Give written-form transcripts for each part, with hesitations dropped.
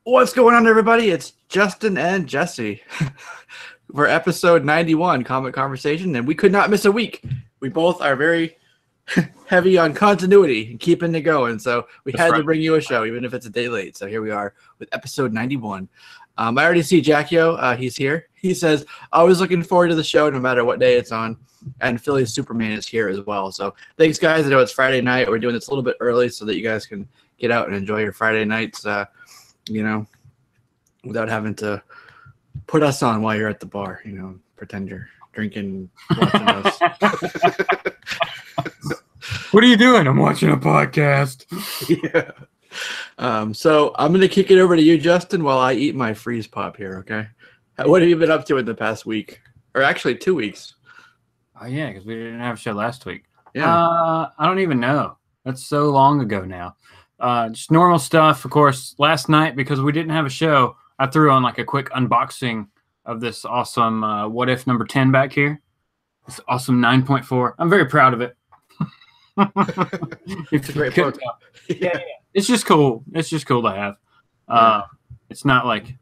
What's going on, everybody? It's Justin and Jesse for episode 91, Comic Conversation, and we could not miss a week. We both are very heavy on continuity and keeping it going, so we had to bring you a show, even if it's a day late. So here we are with episode 91. I already see Jackio. He's here. He says, always looking forward to the show no matter what day it's on. And Philly's Superman is here as well. So thanks, guys. I know it's Friday night. We're doing this a little bit early so that you guys can get out and enjoy your Friday nights, without having to put us on while you're at the bar, pretend you're drinking, watching us. What are you doing? I'm watching a podcast. Yeah. So I'm going to kick it over to you, Justin, while I eat my freeze pop here, okay? What have you been up to in the past week? Or actually 2 weeks. Oh, yeah, because we didn't have a show last week. Yeah. I don't even know. That's so long ago now. Just normal stuff, of course. Last night, because we didn't have a show, I threw on like a quick unboxing of this awesome What If number 10 back here. This awesome 9.4. I'm very proud of it. It's a great photo. Yeah. It's just cool. It's just cool to have. It's not like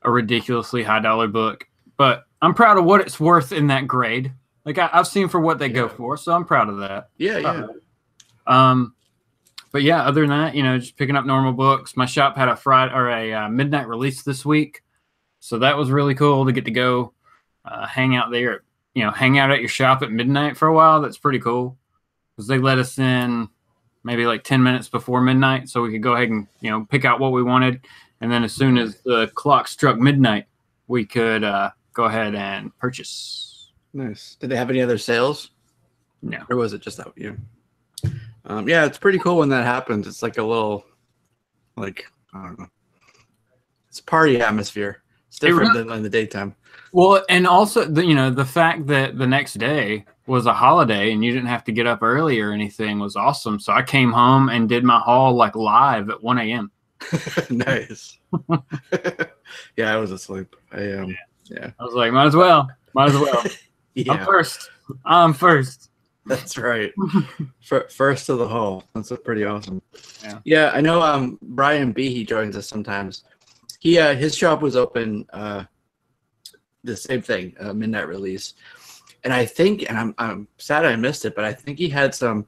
a ridiculously high-dollar book, but I'm proud of what it's worth in that grade. Like I've seen for what they go for, so I'm proud of that. Yeah. But yeah, other than that, just picking up normal books. My shop had a midnight release this week, so that was really cool to get to go hang out there. Hang out at your shop at midnight for a while. That's pretty cool because they let us in maybe like 10 minutes before midnight, so we could go ahead and pick out what we wanted, and then as soon as the clock struck midnight, we could go ahead and purchase. Nice. Did they have any other sales? No. Or was it just that? Yeah, it's pretty cool when that happens. It's like a little, I don't know. It's party atmosphere. It's different than in the daytime. Well, and also, the fact that the next day was a holiday and you didn't have to get up early or anything was awesome. So I came home and did my haul live at 1 a.m. Nice. Yeah, I was asleep. Yeah. I was like, might as well. Yeah. I'm first. That's right. First to the hall. That's pretty awesome. Yeah. I know Brian B, he joins us sometimes. His shop was open the same thing, midnight release. And I think, and I'm sad I missed it, but I think he had some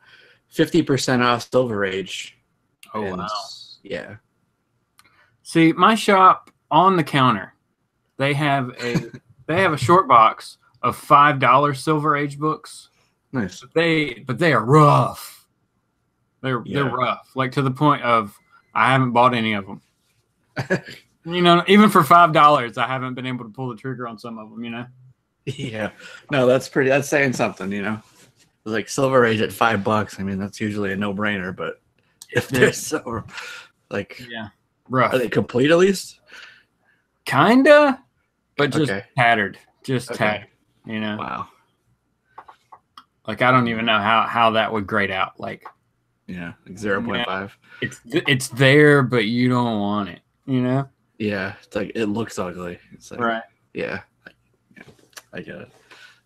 50% off Silver Age. Oh, wow. Yeah. See, my shop on the counter, they have a short box of $5 Silver Age books. Nice. But they are rough. They're rough, to the point of I haven't bought any of them. Even for $5, I haven't been able to pull the trigger on some of them. Yeah. No, that's saying something. Like Silver Age at $5. I mean, that's usually a no-brainer. But if they're so rough, are they complete at least? Kinda, but just tattered. Tattered. Wow. I don't even know how that would grade out. 0.5. It's there, but you don't want it. Yeah, it's it looks ugly. It's right. Yeah, I get it.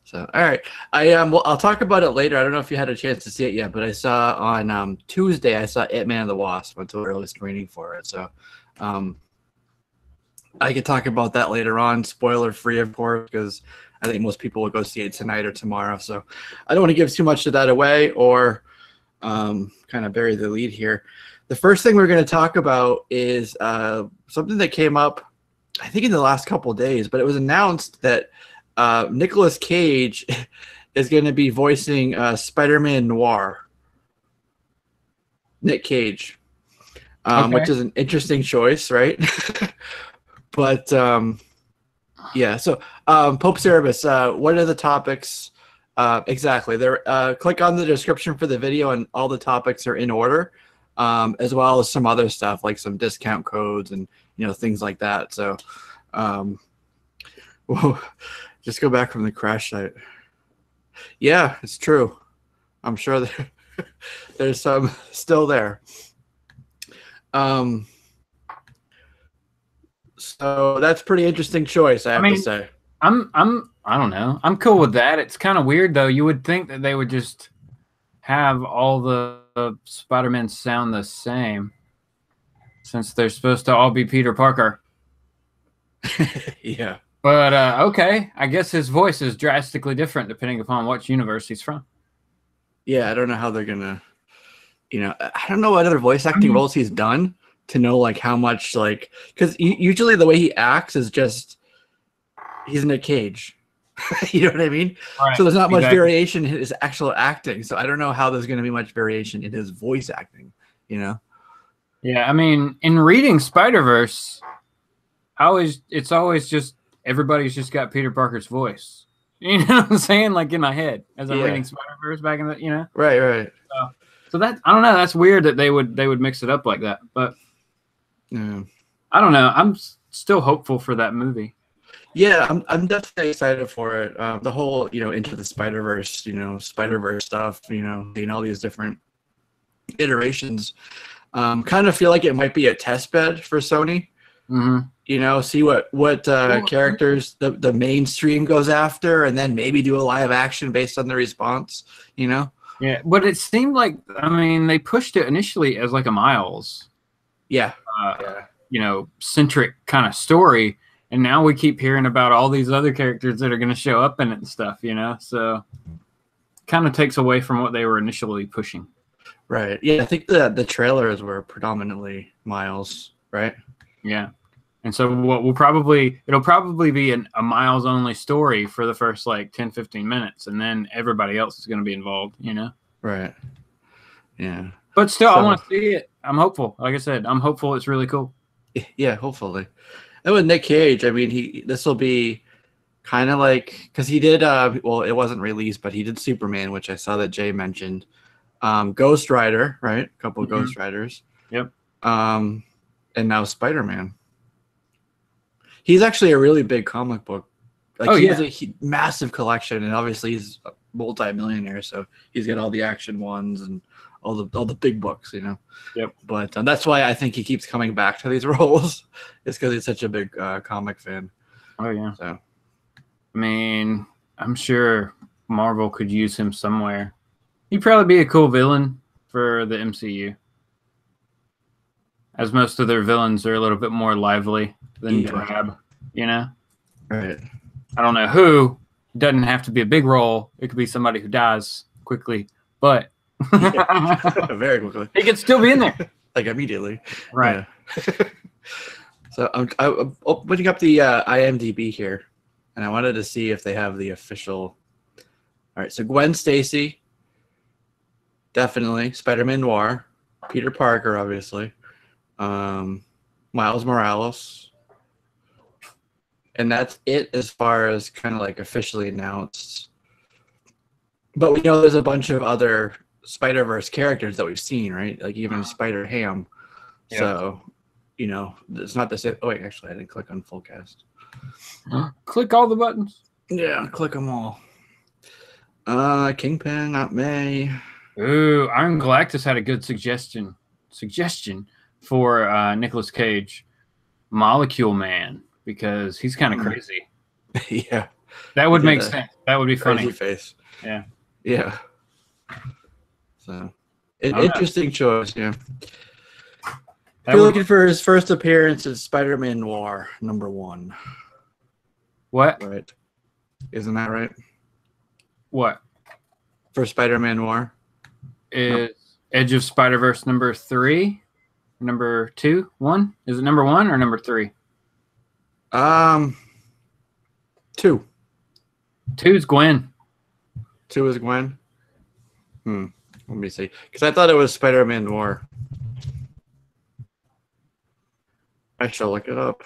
So, all right, I'll talk about it later. I don't know if you had a chance to see it yet, but I saw on Tuesday. I saw It Mara Jade. Went to an early screening for it, so I could talk about that later on, spoiler free, of course, because I think most people will go see it tonight or tomorrow. So I don't want to give too much of that away or kind of bury the lead here. The first thing we're going to talk about is something that came up, I think, in the last couple of days, but it was announced that Nicolas Cage is going to be voicing Spider-Man Noir. Nick Cage, which is an interesting choice, right? But yeah, so Pope Cerebus, what are the topics exactly? Click on the description for the video, and all the topics are in order, as well as some other stuff like some discount codes and things like that. So, whoa, just go back from the crash site. Yeah, it's true. I'm sure there's some still there. So that's pretty interesting choice, I have to say. I don't know. I'm cool with that. It's kind of weird though. You would think that they would just have all the Spider-Man sound the same. since they're supposed to all be Peter Parker. Yeah. But okay, I guess his voice is drastically different depending upon which universe he's from. Yeah, I don't know how they're gonna, I don't know what other voice acting roles he's done to know like how much like, because usually the way he acts is just he's Nick Cage. You know what I mean? Right, so there's not much variation in his actual acting. So I don't know how there's going to be much variation in his voice acting. Yeah, I mean, in reading Spider-Verse, it's always just everybody's just got Peter Parker's voice. You know what I'm saying? Like in my head as I'm reading Spider-Verse back in the, Right. So that I don't know. That's weird that they would mix it up like that. But I don't know. I'm still hopeful for that movie. Yeah, I'm definitely excited for it. The whole Into the Spider-Verse, Spider-Verse stuff, seeing all these different iterations. Kind of feel like it might be a test bed for Sony. Mm-hmm. See what characters the mainstream goes after, and then maybe do a live action based on the response. Yeah, but it seemed like they pushed it initially as like a Miles, centric kind of story, and now we keep hearing about all these other characters that are going to show up in it and stuff. So kind of takes away from what they were initially pushing. Right. Yeah, I think the trailers were predominantly Miles, right? Yeah. And so it'll probably be a Miles only story for the first like 10-15 minutes, and then everybody else is going to be involved, Right. Yeah. But still, I want to see it. I'm hopeful. Like I said, I'm hopeful it's really cool. Yeah, hopefully. And with Nick Cage, this will be kind of like, because he did it wasn't released, but he did Superman, which I saw that Jay mentioned. Ghost Rider, right? A couple of Ghost Riders. Yep. And now Spider-Man. He's actually a really big comic book. He has a massive collection, and obviously he's a multi-millionaire, so he's got all the action ones and all the big books, Yep. But that's why I think he keeps coming back to these roles, is because he's such a big comic fan. Oh yeah. So, I'm sure Marvel could use him somewhere. He'd probably be a cool villain for the MCU, as most of their villains are a little bit more lively than drab, Right. I don't know who. Doesn't have to be a big role. It could be somebody who dies quickly, but very quickly. He could still be in there, like immediately. Right. Yeah. So I'm opening up the IMDb here, and I wanted to see if they have the official. All right, so Gwen Stacy, definitely Spider-Man Noir, Peter Parker, obviously, Miles Morales, and that's it as far as kind of like officially announced. But we know there's a bunch of other Spider-Verse characters that we've seen, right? Like even Spider-Ham. Yeah. So, it's not the same. Oh, wait, actually, I didn't click on full cast. Click all the buttons. Yeah, click them all. Kingpin, Aunt May. Ooh, Iron Galactus had a good suggestion for Nicolas Cage, Molecule Man, because he's kind of crazy. Yeah. That would make sense. That would be funny. Face. Yeah. Yeah. So, interesting choice, yeah. If you're looking for his first appearance as Spider-Man Noir, #1. What? Right. Isn't that right? What? For Spider-Man Noir? Is Edge of Spider-Verse #3? #2? 1? Is it #1 or #3? 2. 2 is Gwen. 2 is Gwen? Let me see. Because I thought it was Spider-Man Noir. I shall look it up.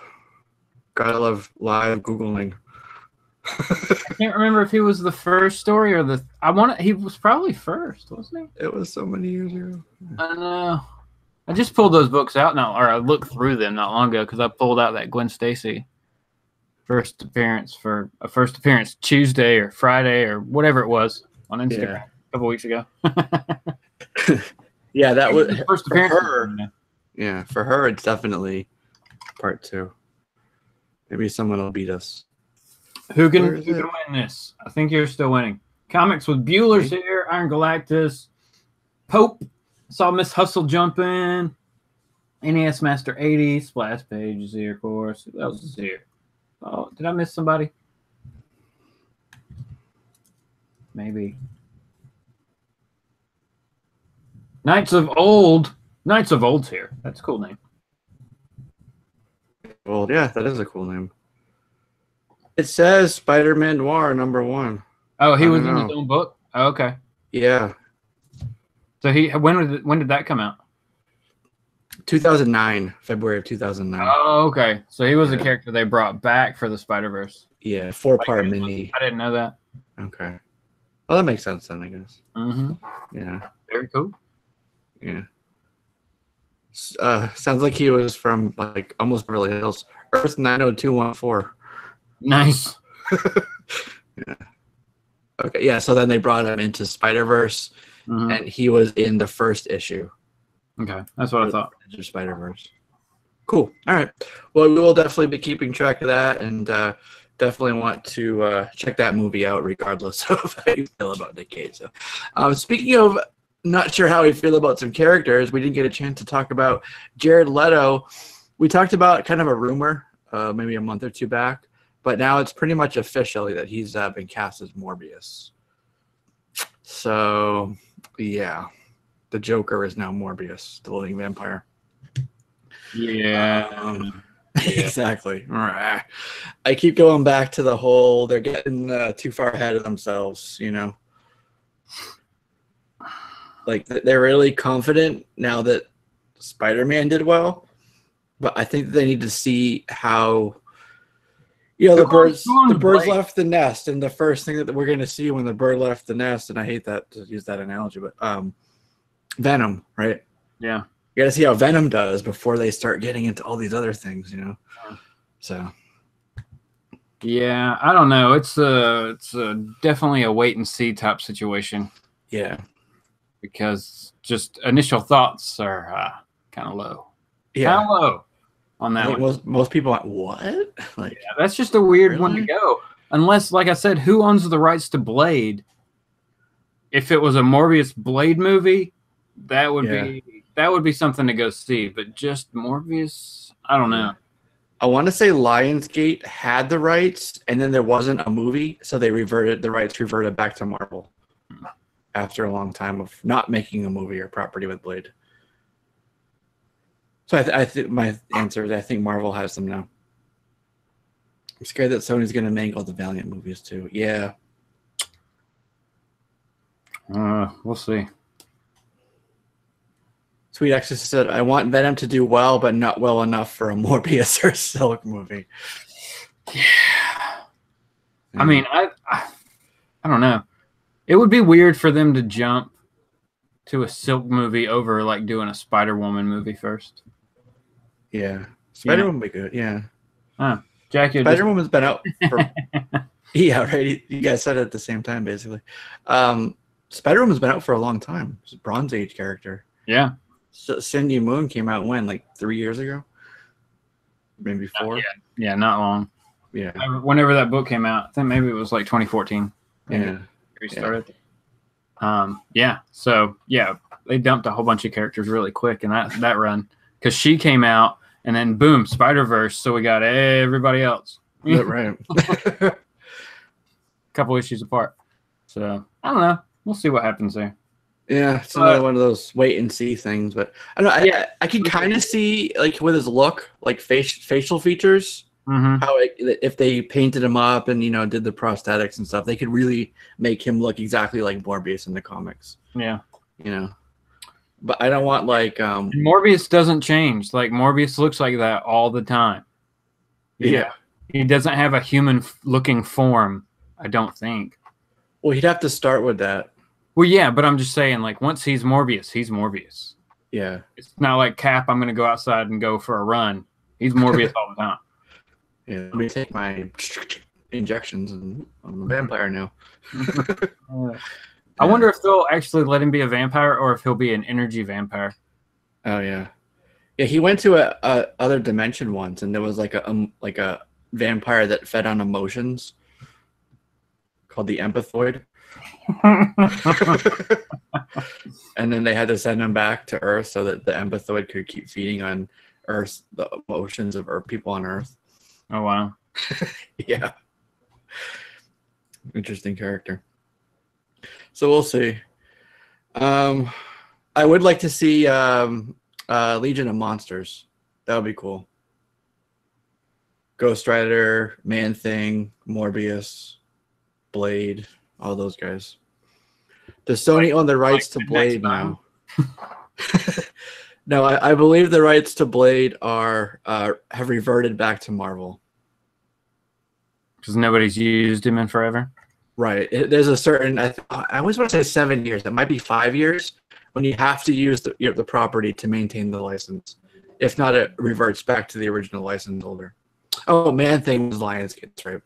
Gotta love live Googling. I can't remember if he was the first story or he was probably first, wasn't he? It was so many years ago. I know. I just pulled those books out now, or I looked through them not long ago because I pulled out that Gwen Stacy first appearance Tuesday or Friday or whatever it was on Instagram a couple weeks ago. Yeah, that was first appearance for her. Yeah, for her, it's definitely part 2. Maybe someone will beat us. Who can win this? I think you're still winning. Comics with Bueller's here, Iron Galactus, Pope. Saw Miss Hustle jump in. NES Master 80, splash page is here, of course. Who else is here? Oh, did I miss somebody? Maybe. Knights of Old. Knights of Old's here. That's a cool name. Well, yeah, that is a cool name. It says Spider-Man Noir #1. Oh, he was in his own book? Oh, okay. Yeah. So when did that come out? 2009, February of 2009. Oh, okay. So he was a character they brought back for the Spider-Verse. Yeah, 4-part mini. I didn't know that. Okay. Well, that makes sense then, I guess. Mm-hmm. Yeah. Very cool. Yeah. Sounds like he was from like almost Beverly Hills. Earth 90214. Nice. Yeah. Okay, yeah, so then they brought him into Spider-Verse, and he was in the first issue. Okay, that's what I thought. Spider-Verse. Cool. All right. Well, we will definitely be keeping track of that, and definitely want to check that movie out regardless of how you feel about Nick Cage. So, speaking of not sure how we feel about some characters, we didn't get a chance to talk about Jared Leto. We talked about kind of a rumor maybe a month or two back, but now it's pretty much officially that he's been cast as Morbius. So, yeah. The Joker is now Morbius, the living vampire. Yeah. Exactly. I keep going back to the whole they're getting too far ahead of themselves, you know. Like they're really confident now that Spider-Man did well, but I think they need to see how the birds left the nest, and the first thing that we're going to see when the bird left the nest, and I hate that to use that analogy, but Venom, right? Yeah. You got to see how Venom does before they start getting into all these other things, you know. So. Yeah, I don't know. It's definitely a wait and see type situation. Yeah. Because just initial thoughts are kind of low. Yeah. Kind of low on that one. Most people are like, what? Like, yeah, that's just a weird one to go. Unless, like I said, who owns the rights to Blade? If it was a Morbius Blade movie, that would be something to go see. But just Morbius, I don't know. I want to say Lionsgate had the rights, and then there wasn't a movie, so the rights reverted back to Marvel after a long time of not making a movie or property with Blade. So I think my answer is I think Marvel has them now. I'm scared that Sony's going to mangle the Valiant movies too. Yeah. We'll see. Sweet actually said, I want Venom to do well, but not well enough for a Morbius or Silk movie. Yeah. I mean, I don't know. It would be weird for them to jump to a Silk movie over like doing a Spider-Woman movie first. Yeah. Spider-Woman would be good, yeah. Jackie, Spider-Woman's been out for... yeah, right. You guys said it at the same time, basically. Spider-Woman's been out for a long time. It's a Bronze Age character. Yeah. So Cindy Moon came out when, like 3 years ago? Maybe 4? Yeah, not long. Yeah. Whenever that book came out, I think maybe it was like 2014. Yeah. Restarted. Yeah. So yeah, they dumped a whole bunch of characters really quick in that run because she came out and then boom, Spider-Verse. So we got everybody else. Right. Couple issues apart. So I don't know. We'll see what happens there. Yeah, it's another one of those wait and see things, but I don't know. I can kind of see like with his look, like facial features, how if they painted him up and did the prosthetics and stuff, they could really make him look exactly like Morbius in the comics. Yeah, but I don't want like Morbius doesn't change. Like Morbius looks like that all the time. Yeah, he doesn't have a human looking form. I don't think. Well, he'd have to start with that. Well, yeah, but I'm just saying, like, once he's Morbius, he's Morbius. Yeah. It's not like Cap, I'm going to go outside and go for a run. He's Morbius all the time. Yeah, let me take my injections and I'm a vampire now. I wonder if they'll actually let him be a vampire or if he'll be an energy vampire. Oh, yeah. Yeah, he went to a other dimension once, and there was like a vampire that fed on emotions called the Empathoid. And then they had to send him back to Earth so that the empathroid could keep feeding on Earth, the emotions of Earth, people on Earth. Oh, wow. Yeah. Interesting character. So we'll see. I would like to see Legion of Monsters. That would be cool. Ghost Rider, Man-Thing, Morbius, Blade, all those guys. Does Sony own the rights to Blade now? No, I believe the rights to Blade have reverted back to Marvel. Because nobody's used him in forever. Right. There's a certain, I always want to say 7 years. It might be 5 years when you have to use the property to maintain the license. If not, it reverts back to the original license holder. Oh, Man-Thing was Lionsgate, right?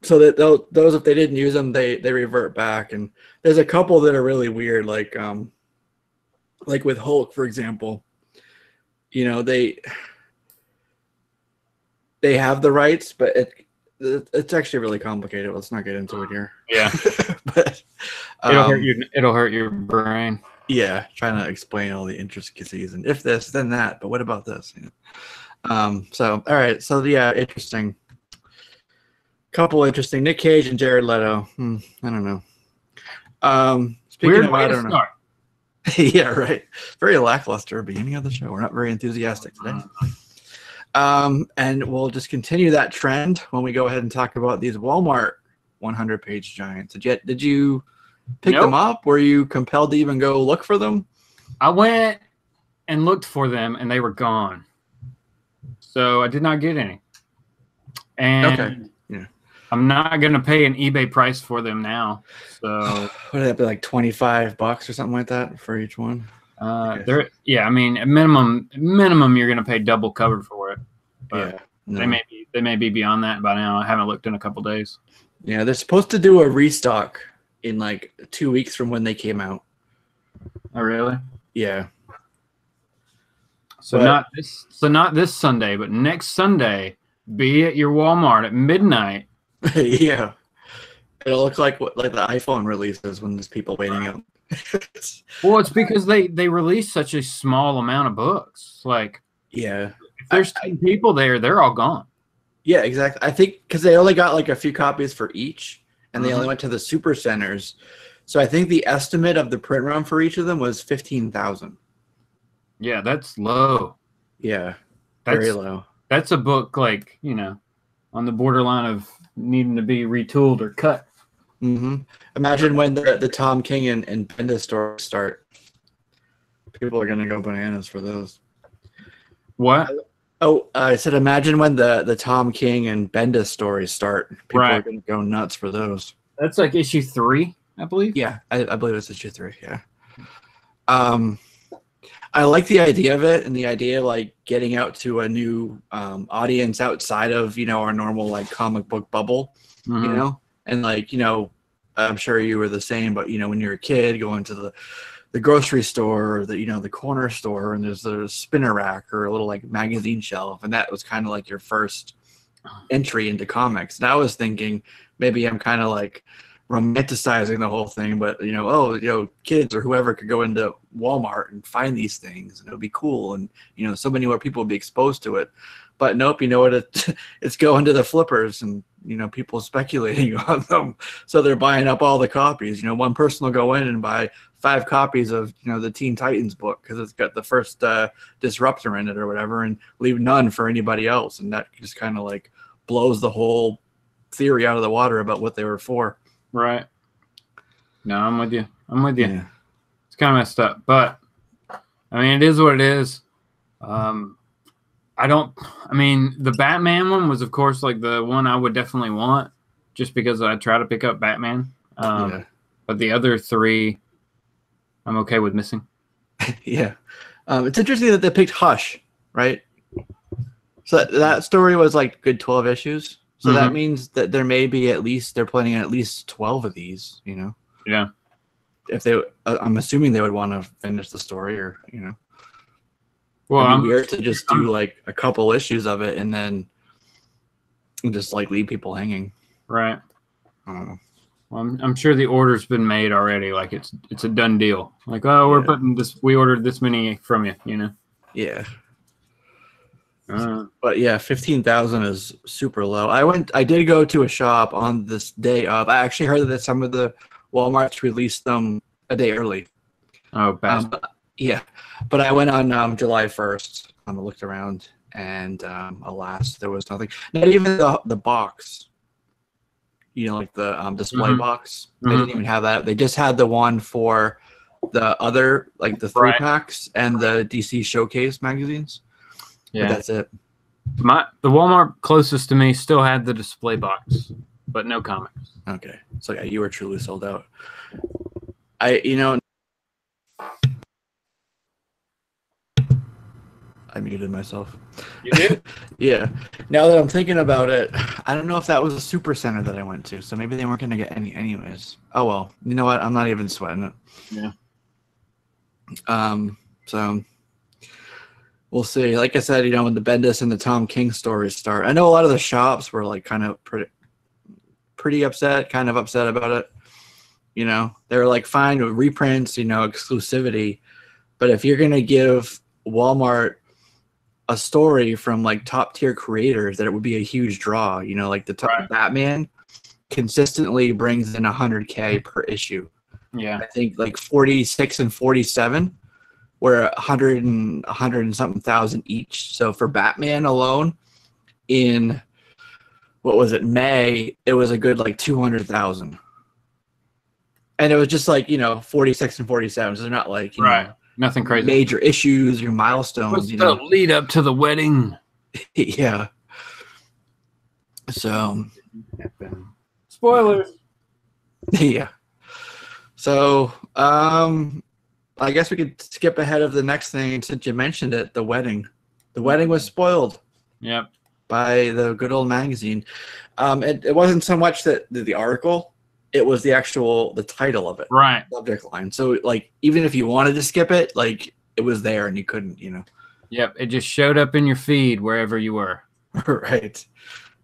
So that those, if they didn't use them, they revert back. And there's a couple that are really weird, like with Hulk, for example. You know, they have the rights, but it's actually really complicated. Let's not get into it here. Yeah, but it'll hurt your brain. Yeah, trying to explain all the intricacies and if this, then that. But what about this? You know? So all right. So yeah, interesting. Couple interesting. Nick Cage and Jared Leto. I don't know. Speaking Weird of, way I to don't know. start. Yeah, right. Very lackluster beginning of the show. We're not very enthusiastic today. And we'll just continue that trend when we go ahead and talk about these Walmart 100-page giants. Did you pick them up? Were you compelled to even go look for them? I went and looked for them, and they were gone. So I did not get any. And okay. Yeah. I'm not going to pay an eBay price for them now. So what would that be, like $25 or something like that for each one? I mean, at minimum you're going to pay double cover for it. But yeah. No. They may be beyond that by now. I haven't looked in a couple days. Yeah, they're supposed to do a restock in like 2 weeks from when they came out. Oh, really? Yeah. So not this Sunday, but next Sunday, be at your Walmart at midnight. Yeah. It'll look like the iPhone releases when there's people waiting out. Well, it's because they release such a small amount of books. Like, yeah, if there's 10 people there, they're all gone. Yeah, exactly. I think because they only got like a few copies for each, and they only went to the super centers. So I think the estimate of the print run for each of them was 15,000. Yeah, that's low. Yeah, very low. That's a book like, you know, on the borderline of needing to be retooled or cut. Imagine when the Tom King and Bendis stories start. People are going to go bananas for those. What? Oh, I said imagine when the Tom King and Bendis stories start. People are going to go nuts for those. That's like issue 3, I believe. Yeah, I believe it's issue 3, yeah. I like the idea of it, and the idea of like getting out to a new audience outside of, you know, our normal like comic book bubble, you know, and like, you know, I'm sure you were the same, but you know, when you're a kid going to the grocery store or the, you know, the corner store, and there's a spinner rack or a little like magazine shelf, and that was kind of like your first entry into comics. And I was thinking maybe I'm kind of like romanticizing the whole thing, but you know, kids or whoever could go into Walmart and find these things, and it would be cool, and you know, so many more people would be exposed to it. But nope, you know what? It's going to the flippers, and you know, people speculating on them, so they're buying up all the copies. You know, one person will go in and buy 5 copies of, you know, the Teen Titans book because it's got the first disruptor in it or whatever, and leave none for anybody else, and that just kind of like blows the whole theory out of the water about what they were for. Right. No, I'm with you. Yeah. It's kind of messed up, but I mean, it is what it is. I mean, the Batman one was, of course, like the one I would definitely want, just because I try to pick up Batman. But the other 3, I'm okay with missing. Yeah. It's interesting that they picked Hush, right? So that story was like good 12 issues. So that means that there may be they're planning at least 12 of these, you know? Yeah. If they, I'm assuming they would want to finish the story, or, you know. Well, it'd be weird to just do like a couple issues of it and then just like leave people hanging. Right. I don't know. Well, I'm sure the order's been made already. Like it's a done deal. Like, oh, we're putting this. We ordered this many from you. You know. Yeah. But yeah, 15,000 is super low. I did go to a shop on this day of. I actually heard that some of the Walmarts released them a day early. Oh, bad. Yeah, but I went on July 1st. I looked around, and alas, there was nothing. Not even the box. You know, like the display box. They didn't even have that. They just had the one for the other, like the 3-packs and the DC Showcase magazines. Yeah, but that's it. The Walmart closest to me still had the display box, but no comics. Okay, so yeah, you were truly sold out. I muted myself. You did? Yeah. Now that I'm thinking about it, I don't know if that was a super center that I went to, so maybe they weren't going to get any anyways. Oh, well. You know what? I'm not even sweating it. Yeah. So we'll see. Like I said, when the Bendis and the Tom King stories start, I know a lot of the shops were like kind of pretty upset, kind of upset about it. They were like fine with reprints, exclusivity. But if you're going to give Walmart a story from like top tier creators, that it would be a huge draw. Like the Batman consistently brings in 100K per issue. Yeah, I think like 46 and 47 were 100 and something thousand each. So for Batman alone, in what was it, May, it was a good like 200,000. And it was just like 46 and 47. So they're not like nothing crazy, major issues or milestones. What's the lead up to the wedding? Yeah. So spoilers. Yeah. So I guess we could skip ahead of the next thing since you mentioned it. The wedding. The wedding was spoiled. Yep. By the good old magazine. It wasn't so much that the article. It was the title of it. Right. Subject line. So, like, even if you wanted to skip it, like, it was there and you couldn't, Yep. It just showed up in your feed wherever you were. Right.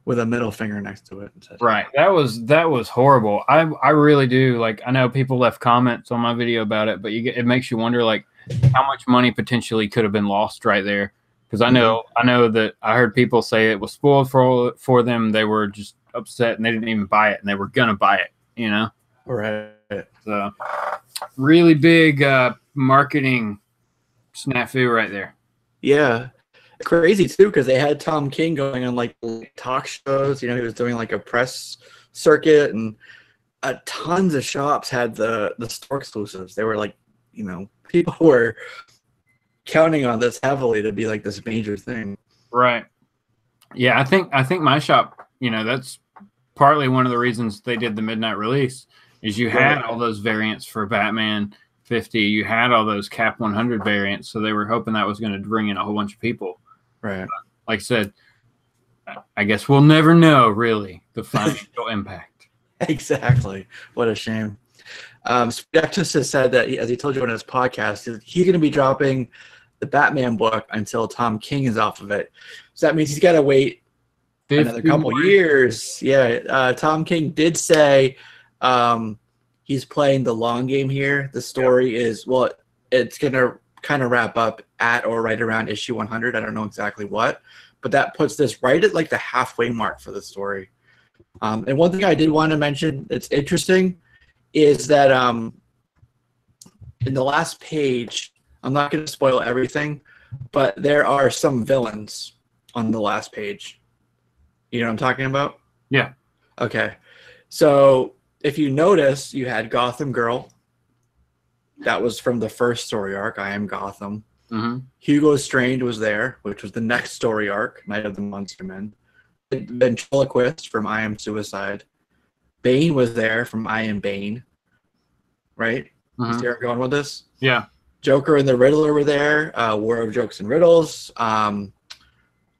With a middle finger next to it. Right. That was horrible. I really do. Like, I know people left comments on my video about it, but it makes you wonder, like, how much money potentially could have been lost right there. Because I know that I heard people say it was spoiled for them. They were just upset and they didn't even buy it, and they were gonna buy it. Right. So really big marketing snafu right there. Yeah. Crazy too, because they had Tom King going on like talk shows. He was doing like a press circuit, and tons of shops had the store exclusives. They were like, people were counting on this heavily to be like this major thing. Right. Yeah, I think my shop, that's partly one of the reasons they did the midnight release is you had all those variants for Batman 50. You had all those Cap 100 variants, so they were hoping that was going to bring in a whole bunch of people. Right. Like I said, I guess we'll never know, really, the financial impact. Exactly. What a shame. Spectus has said that, as he told you on his podcast, he's going to be dropping the Batman book until Tom King is off of it. So that means he's got to wait another couple years. Yeah. Tom King did say he's playing the long game here. The story is, it's going to kind of wrap up at or right around issue 100. I don't know exactly what, but that puts this right at like the halfway mark for the story. And one thing I did want to mention that's interesting is that in the last page, I'm not going to spoil everything, but there are some villains on the last page. You know what I'm talking about? Yeah. Okay. So if you notice, you had Gotham Girl. That was from the first story arc, I Am Gotham. Mm-hmm. Hugo Strange was there, which was the next story arc, Night of the Monster Men. Ventriloquist from I Am Suicide. Bane was there from I Am Bane. Right? Mm-hmm. You see where I'm going with this? Yeah. Joker and the Riddler were there. War of Jokes and Riddles.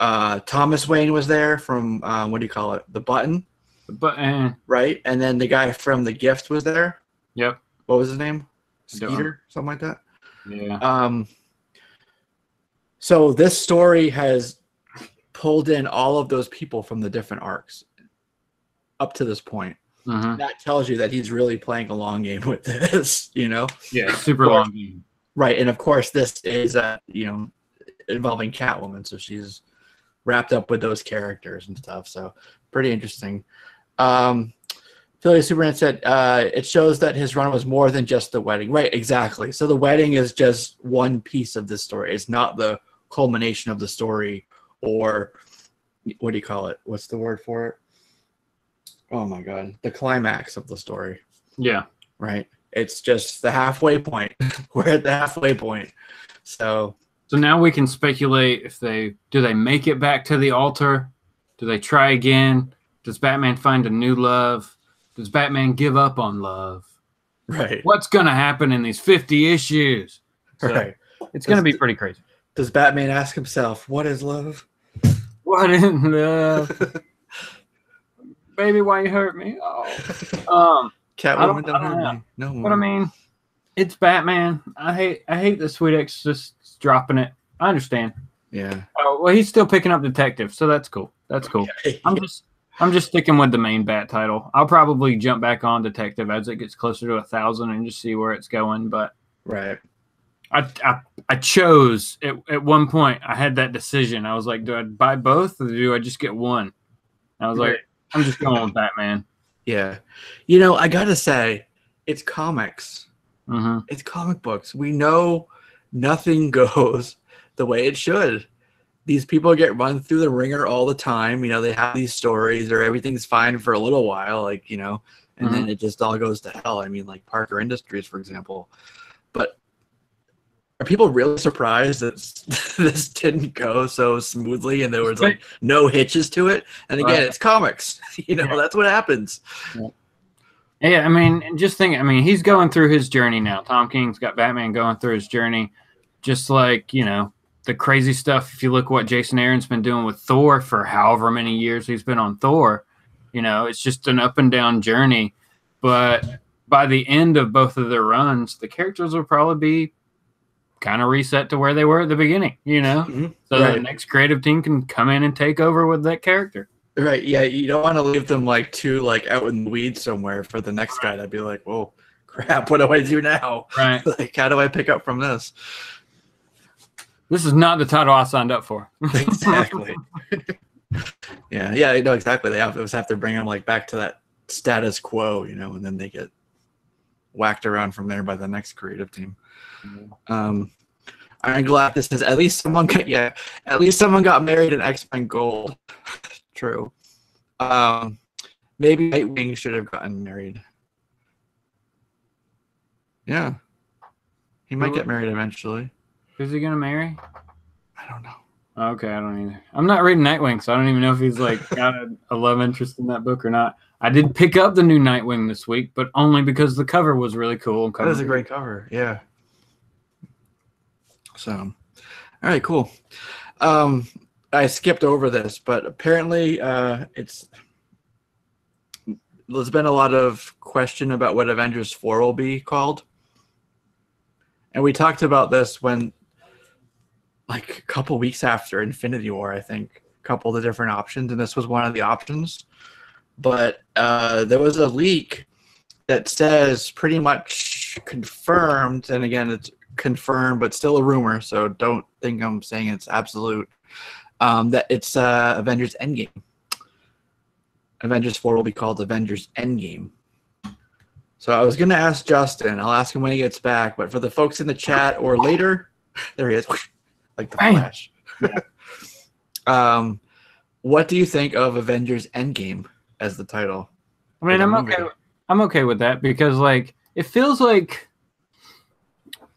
Thomas Wayne was there from, what do you call it? The Button. The Button. Right? And then the guy from The Gift was there. Yep. What was his name? Skeeter? Something like that? Yeah. So this story has pulled in all of those people from the different arcs up to this point. That tells you that he's really playing a long game with this, you know? Yeah, super long game. Right, and of course this is, you know, involving Catwoman, so she's wrapped up with those characters and stuff, so pretty interesting. Philly Superman said, it shows that his run was more than just the wedding. Right, exactly. So the wedding is just one piece of the story. It's not the culmination of the story, or what do you call it? What's the word for it? Oh my God. The climax of the story. Yeah. Right. It's just the halfway point. We're at the halfway point. So now we can speculate if do they make it back to the altar? Do they try again? Does Batman find a new love? Does Batman give up on love? Right. What's going to happen in these 50 issues? So right. It's going to be pretty crazy. Does Batman ask himself, what is love? What is love? Baby, why you hurt me? Oh. Catwoman don't hurt me. No more. But I mean, it's Batman. I hate the Sweet X just dropping it. I understand. Yeah. Oh, well, he's still picking up Detective, so that's cool. That's cool. Okay. I'm just sticking with the main Bat title. I'll probably jump back on Detective as it gets closer to 1,000 and just see where it's going. But right. I chose at one point. I had that decision. I was like, do I buy both or do I just get one? I was like, I'm just going with Batman. Yeah. You know, I got to say, it's comics. Mm-hmm. It's comic books. We know nothing goes the way it should. These people get run through the ringer all the time. You know, they have these stories or everything's fine for a little while, like, you know, and then it just all goes to hell. I mean, like Parker Industries, for example. But are people really surprised that this didn't go so smoothly and there was like no hitches to it? And again, it's comics. You know, that's what happens. Yeah, I mean, just think, I mean, he's going through his journey now. Tom King's got Batman going through his journey. Just like, you know, the crazy stuff. If you look what Jason Aaron's been doing with Thor for however many years he's been on Thor, you know, it's just an up and down journey. But by the end of both of their runs, the characters will probably be kind of reset to where they were at the beginning, you know? So the next creative team can come in and take over with that character. Right. Yeah. You don't want to leave them like too like out in the weeds somewhere for the next guy. That'd be like, whoa, crap. What do I do now? Right. Like, how do I pick up from this? This is not the title I signed up for. Exactly. Yeah. No, exactly. They always have to bring them like back to that status quo, you know, and then they get whacked around from there by the next creative team. I'm glad this is at least someone got married in X-Men Gold. True. Maybe Nightwing should have gotten married. Yeah. He might get married eventually. Who's he gonna marry? I don't know. Okay, I don't either. I'm not reading Nightwing, so I don't even know if he's like got a love interest in that book or not. I did pick up the new Nightwing this week, but only because the cover was really cool. That is a great cover, yeah. So, all right, cool. I skipped over this, but apparently there's been a lot of question about what Avengers 4 will be called. And we talked about this when, like, a couple weeks after Infinity War, I think, a couple of the different options, and this was one of the options. But there was a leak that says pretty much confirmed, and again, it's confirmed, but still a rumor, so don't think I'm saying it's absolute, that it's Avengers Endgame. Avengers 4 will be called Avengers Endgame. So I was going to ask Justin. I'll ask him when he gets back, but for the folks in the chat or later, there he is, like the Flash. What do you think of Avengers Endgame as the title? I mean, I'm okay with that because, like, it feels like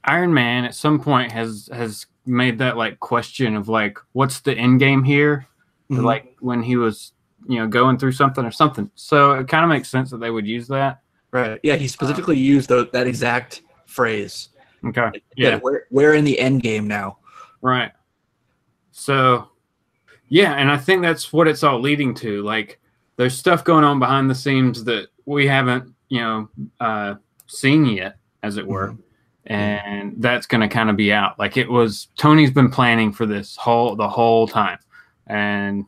Iron Man at some point has made that like question of like, what's the end game here? Mm-hmm. Like when he was, you know, going through something or something. So it kind of makes sense that they would use that. Right. Yeah, he specifically used that exact phrase. Okay. Yeah. We're in the end game now. Right. So, yeah, and I think that's what it's all leading to. Like, there's stuff going on behind the scenes that we haven't, you know, seen yet, as it were. Mm-hmm. And that's going to kind of be out. Like, it was Tony's been planning for this the whole time. And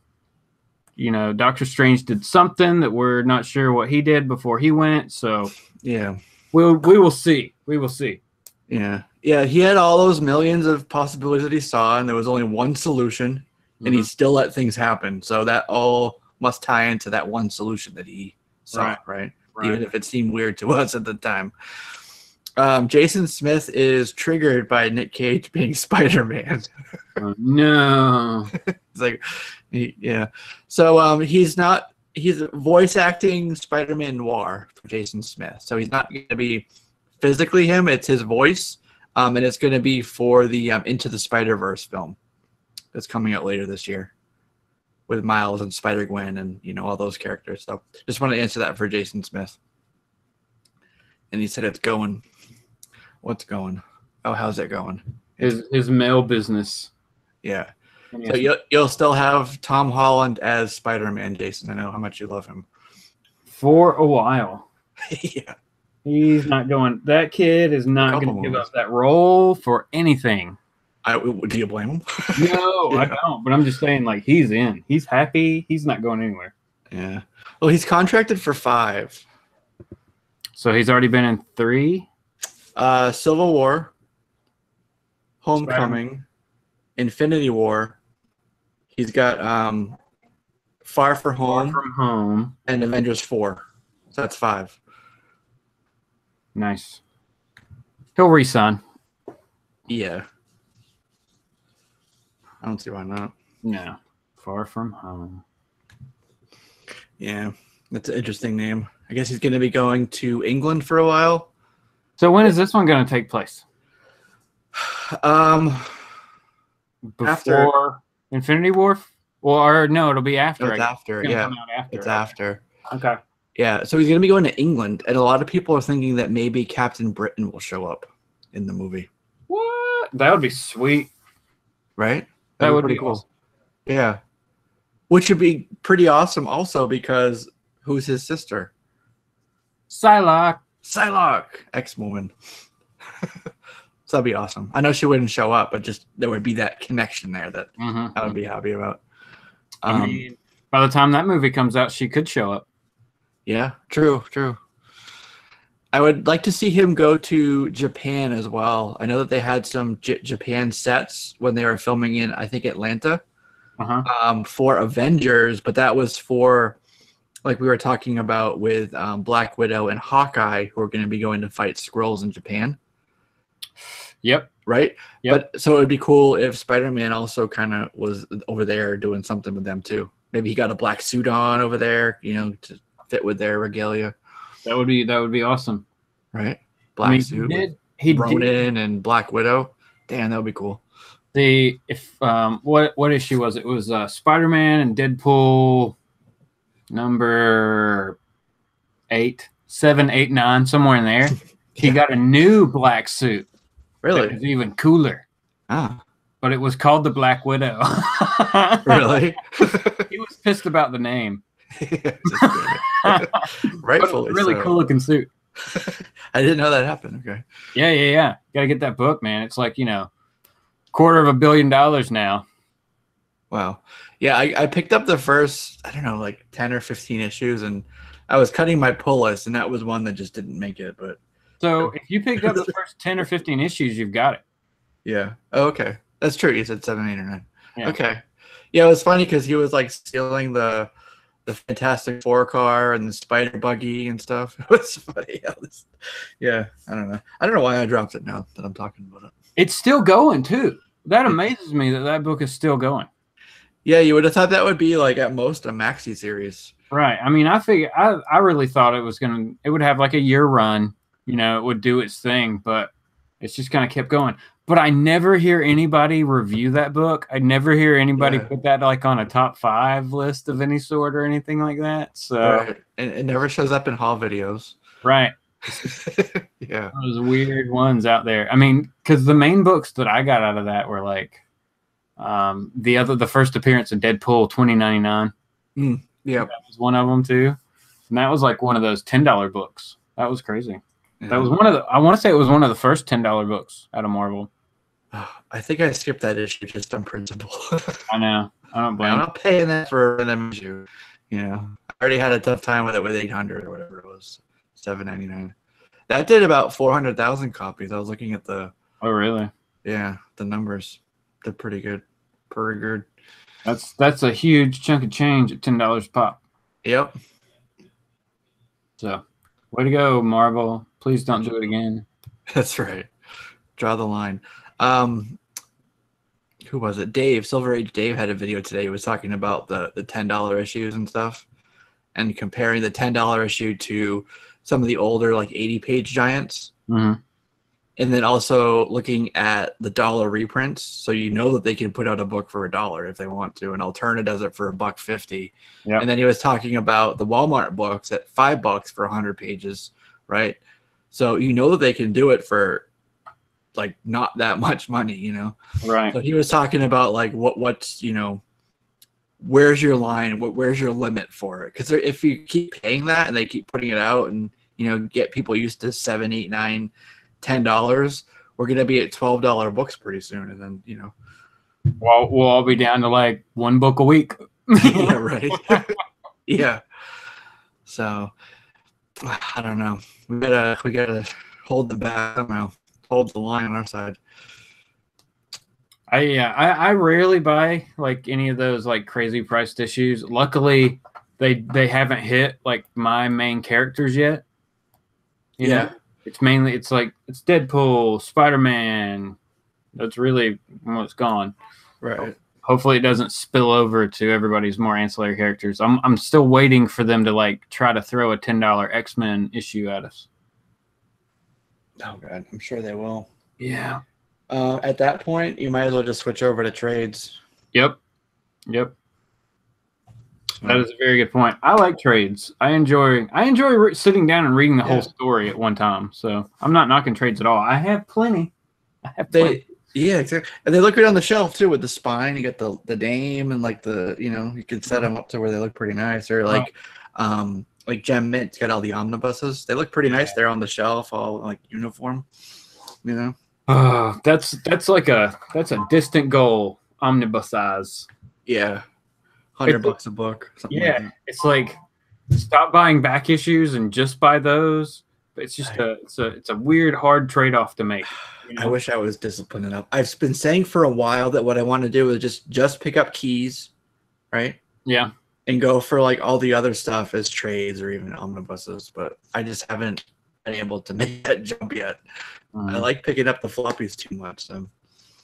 Doctor Strange did something that we're not sure what he did before he went. So yeah, we will see. We will see. Yeah. Yeah, he had all those millions of possibilities that he saw, and there was only one solution, and he still let things happen. So that all must tie into that one solution that he saw, right? Even if it seemed weird to us at the time. Jason Smith is triggered by Nick Cage being Spider-Man. No. It's like, yeah. So he's voice acting Spider-Man Noir for Jason Smith. So he's not going to be physically him. It's his voice. And it's going to be for the Into the Spider-Verse film that's coming out later this year with Miles and Spider-Gwen and, all those characters. So just want to answer that for Jason Smith. And he said it's going. What's going? Oh, how's it going? His mail business. Yeah. So you'll still have Tom Holland as Spider-Man, Jason. I know how much you love him. For a while. Yeah. He's not going. That kid is not going to give up that role for anything. Do you blame him? No, yeah. I don't. But I'm just saying, like, he's in. He's happy. He's not going anywhere. Yeah. Well, he's contracted for 5. So he's already been in 3? Civil War, Homecoming, Infinity War. He's got Far From Home, and Avengers 4. So that's 5. Nice. He'll resign. Yeah. I don't see why not. No. Far From Home. Yeah. That's an interesting name. I guess he's going to be going to England for a while. So when is this one going to take place? Before after Infinity War? Or no, it'll be after. It's after, yeah. It's after. Okay. Yeah, so he's going to be going to England, and a lot of people are thinking that maybe Captain Britain will show up in the movie. What? That would be sweet. Right? That would be cool. Awesome. Yeah. Which would be pretty awesome also because who's his sister? Psylocke, ex-woman. So that'd be awesome. I know she wouldn't show up, but just there would be that connection there that I would be happy about. I mean, by the time that movie comes out, she could show up. Yeah, true. I would like to see him go to Japan as well. I know that they had some Japan sets when they were filming in, I think, Atlanta for Avengers, but that was for, like we were talking about with Black Widow and Hawkeye, who are going to be going to fight Skrulls in Japan. Yep. Right? Yep. But so it would be cool if Spider-Man also kind of was over there doing something with them too. Maybe he got a black suit on over there, to fit with their regalia. That would be awesome. Right? Black suit. He Ronin and Black Widow. Damn, that would be cool. What issue was it? It was Spider-Man and Deadpool number 8, 7, 8, 9, somewhere in there. He got a new black suit. Really? It was even cooler. Ah. But it was called the Black Widow. Really? He was pissed about the name. Rightfully really so. Cool looking suit. I didn't know that happened. Okay. Yeah. Got to get that book, man. It's like, $250 million now. Wow. Yeah, I picked up the first, I don't know, like 10 or 15 issues, and I was cutting my pull list, and that was one that just didn't make it. But so if you picked up the first 10 or 15 issues, you've got it. Yeah. Oh, okay. That's true. You said 7, 8, or 9. Yeah. Okay. Yeah, it was funny because he was like stealing the Fantastic Four car and the Spider Buggy and stuff. It was funny. Yeah, I don't know. I don't know why I dropped it now that I'm talking about it. It's still going too. That amazes me that book is still going. Yeah, you would have thought that would be like at most a maxi series. Right. I mean, I really thought it would have like a year run. It would do its thing, but it's just kind of kept going. But I never hear anybody review that book. I never hear anybody put that like on a top 5 list of any sort or anything like that. So right. And it never shows up in haul videos. Right. Yeah. Those weird ones out there. I mean, because the main books that I got out of that were like the first appearance of Deadpool 2099. Yeah. That was one of them too. And that was like one of those $10 books. That was crazy. Yeah. That was I want to say it was one of the first $10 books out of Marvel. I think I skipped that issue just on principle. I know. I don't blame I'm you. not paying that for a random issue. You know, I already had a tough time with it with 800 or whatever it was, $7.99. That did about 400,000 copies. I was looking at the Oh, really? the numbers. They're pretty good. Pretty good. That's a huge chunk of change at $10 pop. Yep. So, way to go, Marvel. Please don't do it again. That's right. Draw the line. Who was it? Dave, Silver Age Dave had a video today. He was talking about the $10 issues and stuff and comparing the $10 issue to some of the older like 80-page giants. Mm-hmm. And then also looking at the dollar reprints. So you know that they can put out a book for $1 if they want to, and Alterna does it for $1.50. Yep. And then he was talking about the Walmart books at $5 for 100 pages, right? So you know that they can do it for like not that much money, you know? Right. So he was talking about like what's, you know, where's your line? Where's your limit for it? Because if you keep paying that and they keep putting it out and, you know, get people used to $7, $8, $9, $10, we're going to be at $12 books pretty soon. And then, you know, we'll all be down to like one book a week. yeah, right. Yeah. So I don't know. We gotta hold the back somehow. Hold the line on our side. I rarely buy like any of those like crazy priced issues. Luckily, they haven't hit like my main characters yet. You know, it's Deadpool, Spider-Man. That's really what's gone. Right. Hopefully, it doesn't spill over to everybody's more ancillary characters. I'm still waiting for them to like try to throw a $10 X-Men issue at us. Oh god, I'm sure they will. Yeah. At that point, you might as well just switch over to trades. Yep. That is a very good point. I like trades. I enjoy sitting down and reading the whole story at one time. So I'm not knocking trades at all. I have plenty. Yeah, exactly. And they look good on the shelf too with the spine. You got the name and like the, you know, you can set them up to where they look pretty nice. Or like Gem Mint's got all the omnibuses. They look pretty nice there on the shelf, all like uniform. You know. That's a distant goal. Omnibus size. Yeah. $100 a book. Yeah, like it's like stop buying back issues and just buy those. But it's just it's a weird, hard trade off to make. You know? I wish I was disciplined enough. I've been saying for a while that what I want to do is just pick up keys, right? Yeah. And go for like all the other stuff as trades or even omnibuses, but I just haven't been able to make that jump yet. I like picking up the floppies too much. So.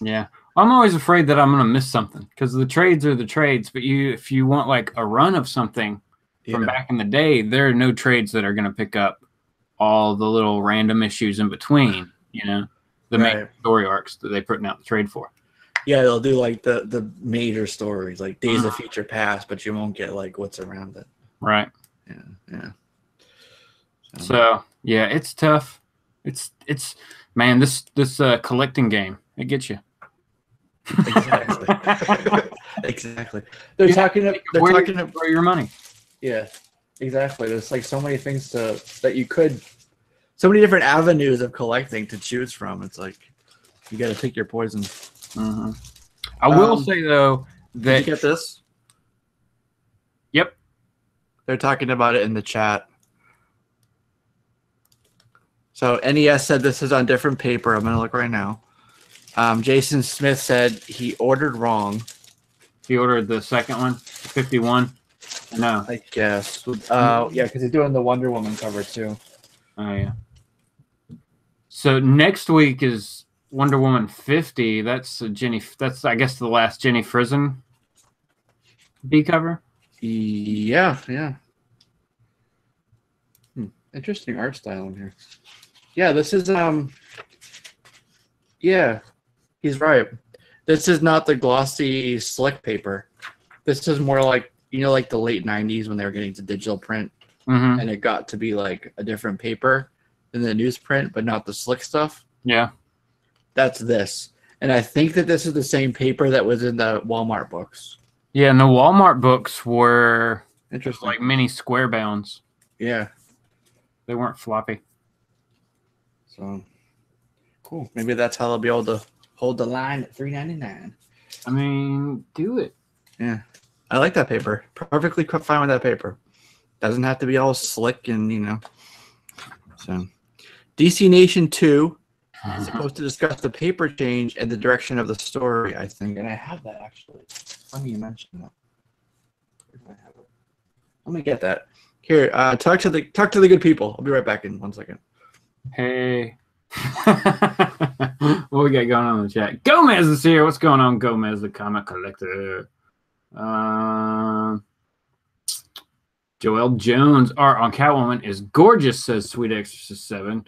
Yeah. I'm always afraid that I'm going to miss something because the trades are the trades, but if you want like a run of something from back in the day, there are no trades that are going to pick up all the little random issues in between, you know, the main story arcs that they putting out the trade for. Yeah, they'll do like the major stories, like Days of Future Past, but you won't get like what's around it. Right. Yeah. So yeah, it's tough. It's man, this collecting game, it gets you. Exactly. They're talking about your money. Yeah, exactly. There's like so many things so many different avenues of collecting to choose from. It's like you got to pick your poison. Mm-hmm. I will say though that did you get this? Yep. They're talking about it in the chat. So NES said this is on different paper. I'm gonna look right now. Jason Smith said he ordered wrong. He ordered the second one, 51. No, I guess. Yeah, because he's doing the Wonder Woman cover too. Oh yeah. So next week is Wonder Woman 50. That's I guess the last Jenny Frison B cover. Yeah. Interesting art style in here. Yeah, this is yeah, he's right. This is not the glossy slick paper. This is more like, you know, like the late 90s when they were getting to digital print, and it got to be like a different paper than the newsprint, but not the slick stuff. Yeah. That's this. And I think that this is the same paper that was in the Walmart books. Yeah, and the Walmart books were interesting, like mini square bounds. Yeah. They weren't floppy. So cool. Maybe that's how they'll be able to hold the line at $3.99. I mean, do it. Yeah, I like that paper. Perfectly fine with that paper. Doesn't have to be all slick and, you know. So, DC Nation 2 is supposed to discuss the paper change and the direction of the story, I think. And I have that, actually. Funny you mentioned that. Where do I have it? Let me get that. Here, talk to the good people. I'll be right back in 1 second. Hey. What we got going on in the chat? Gomez is here. What's going on, Gomez, the comic collector? Joel Jones art on Catwoman is gorgeous, says Sweet Exorcist 7.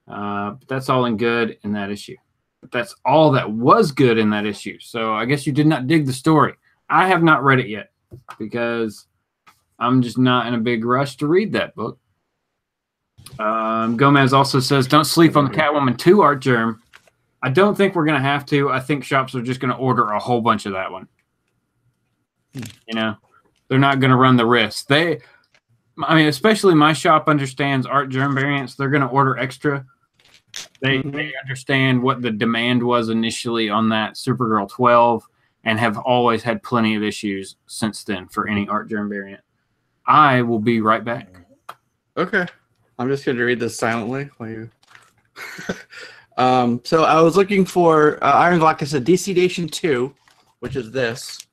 But that's all in good in that issue. But that's all that was good in that issue. So I guess you did not dig the story. I have not read it yet because I'm just not in a big rush to read that book. Gomez also says, don't sleep on the Catwoman 2 art germ. I don't think we're going to have to. I think shops are just going to order a whole bunch of that one. You know, they're not going to run the risk. Especially my shop understands art germ variants. They're going to order extra. They understand what the demand was initially on that Supergirl 12 and have always had plenty of issues since then for any art germ variant. I will be right back. Okay. I'm just going to read this silently while you... So I was looking for Iron Galactus said DC Nation 2, which is this,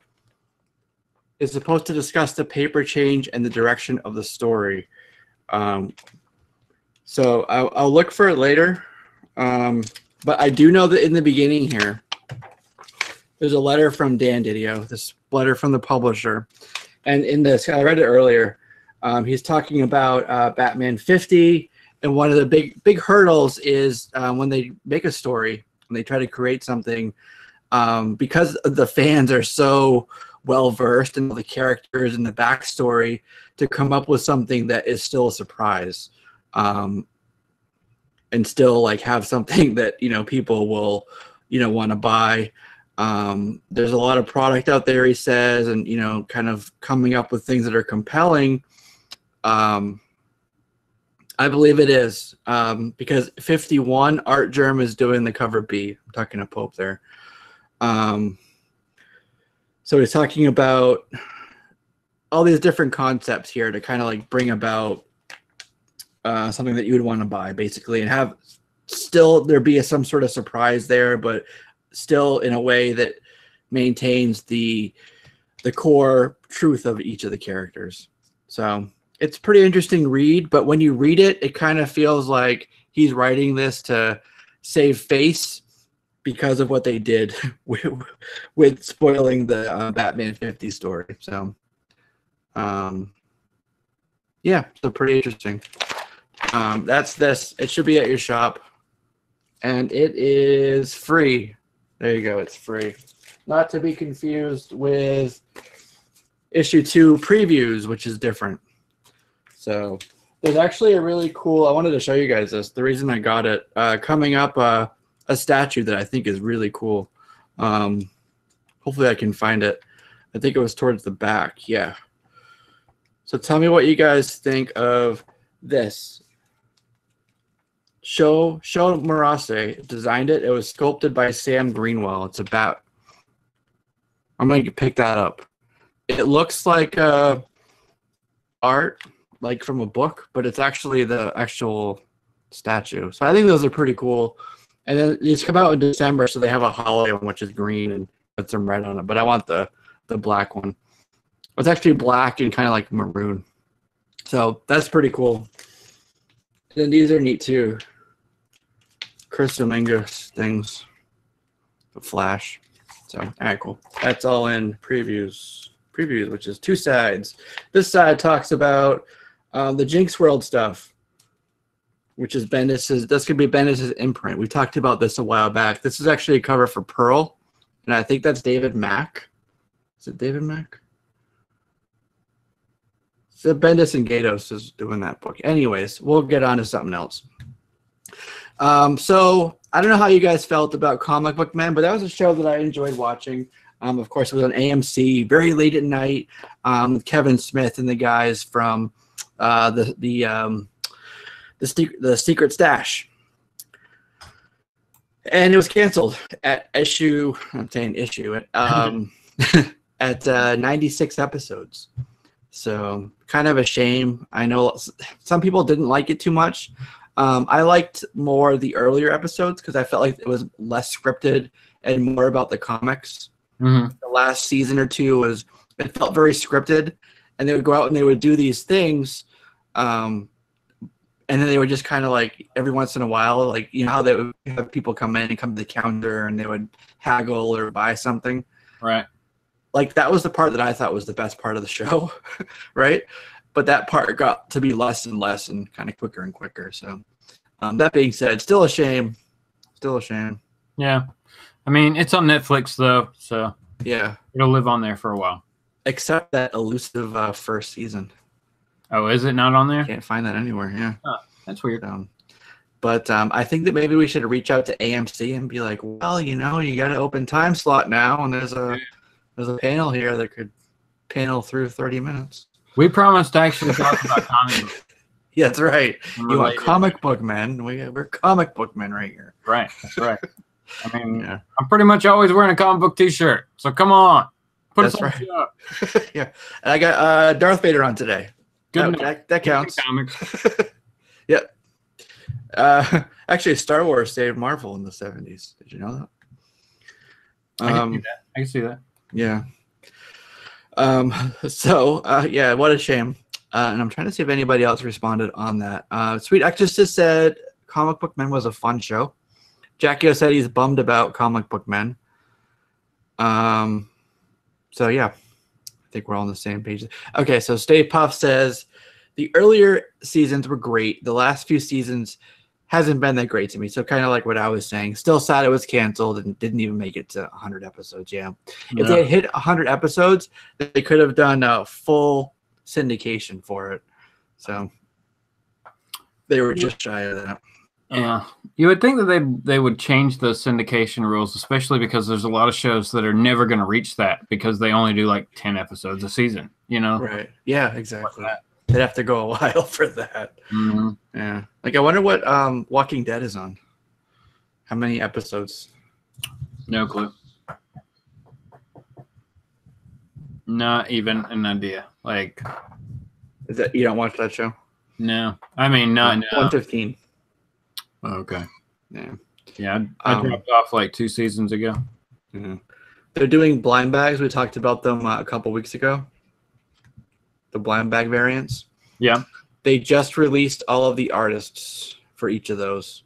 is supposed to discuss the paper change and the direction of the story. So I'll look for it later. But I do know that in the beginning here, there's a letter from Dan Didio, this letter from the publisher. And in this, I read it earlier, he's talking about Batman 50. And one of the big hurdles is when they make a story, when they try to create something, because the fans are so well-versed in the characters and the backstory, to come up with something that is still a surprise. And still like have something that, you know, people will, you know, want to buy. There's a lot of product out there, he says, and, you know, kind of coming up with things that are compelling. I believe it is, because 51 Art Germ is doing the cover B. I'm talking to Pope there. So he's talking about all these different concepts here to kind of like bring about something that you would want to buy, basically, and have still there be some sort of surprise there, but still in a way that maintains the core truth of each of the characters. So it's a pretty interesting read, but when you read it, it kind of feels like he's writing this to save face because of what they did with spoiling the Batman 50 story. So, yeah, so pretty interesting. That's this. It should be at your shop, and it is free. There you go. It's free. Not to be confused with issue 2 previews, which is different. So there's actually a really cool, I wanted to show you guys this. The reason I got it, coming up a statue that I think is really cool. Hopefully I can find it. I think it was towards the back. Yeah. So tell me what you guys think of this. Sho Murase designed it. It was sculpted by Sam Greenwell. It's about, I'm going to pick that up. It looks like art, like from a book, but it's actually the actual statue. So I think those are pretty cool. And then these come out in December, so they have a holiday one, which is green and put some red on it. But I want the black one. It's actually black and kind of like maroon. So that's pretty cool. And then these are neat too. Chris Dominguez things. The Flash. So, all right, cool. That's all in previews, which is 2 sides. This side talks about the Jinx World stuff, which is Bendis's. That's going to be Bendis's imprint. We talked about this a while back. This is actually a cover for Pearl, and I think that's David Mack. Is it David Mack? So Bendis and Gatos is doing that book. Anyways, we'll get on to something else. So I don't know how you guys felt about Comic Book Man, but that was a show that I enjoyed watching. Of course, it was on AMC very late at night with Kevin Smith and the guys from the Secret Stash. And it was canceled at issue. I'm saying issue at at 96 episodes. So kind of a shame. I know some people didn't like it too much. I liked more the earlier episodes because I felt like it was less scripted and more about the comics. Mm-hmm. The last season or two it felt very scripted, and they would go out and they would do these things, and then they would just kind of like every once in a while, like you know how they would have people come in and come to the counter and they would haggle or buy something. Right. Like that was the part that I thought was the best part of the show, right? But that part got to be less and less and kind of quicker and quicker. So that being said, still a shame. Still a shame. Yeah. I mean, it's on Netflix, though, so yeah, it'll live on there for a while. Except that elusive first season. Oh, is it not on there? Can't find that anywhere, yeah. Oh, that's weird. But I think that maybe we should reach out to AMC and be like, well, you know, you got an open time slot now, and there's a panel here that could panel through 30 minutes. We promised to actually talk about comic books. Yeah, that's right. You want comic book men. We're comic book men right here. Right, that's right. I mean, yeah. I'm pretty much always wearing a comic book T-shirt, so come on, put us on right. Yeah, and I got Darth Vader on today. Good, that counts. Comics. Yep. Actually, Star Wars saved Marvel in the 70s. Did you know that? I can see that. Yeah. Yeah, what a shame. And I'm trying to see if anybody else responded on that. Sweet Exorcist said Comic Book Men was a fun show. Jackie said he's bummed about Comic Book Men. So yeah, I think we're all on the same page. Okay, so Stay Puff says the earlier seasons were great. The last few seasons hasn't been that great to me. So kind of like what I was saying. Still sad it was canceled and didn't even make it to 100 episodes. Yeah. If they had hit 100 episodes, they could have done a full syndication for it. So they were just shy of that. Yeah. You would think that they would change the syndication rules, especially because there's a lot of shows that are never going to reach that because they only do like 10 episodes a season, you know? Right. Yeah, exactly. They'd have to go a while for that. Mm-hmm. Yeah. Like, I wonder what Walking Dead is on. How many episodes? No clue. Not even an idea. Like, is that you don't watch that show? No. I mean, not 115. Oh, okay. Yeah. Yeah, I dropped off like 2 seasons ago. Yeah. They're doing blind bags. We talked about them a couple weeks ago. The blind bag variants. Yeah. They just released all of the artists for each of those.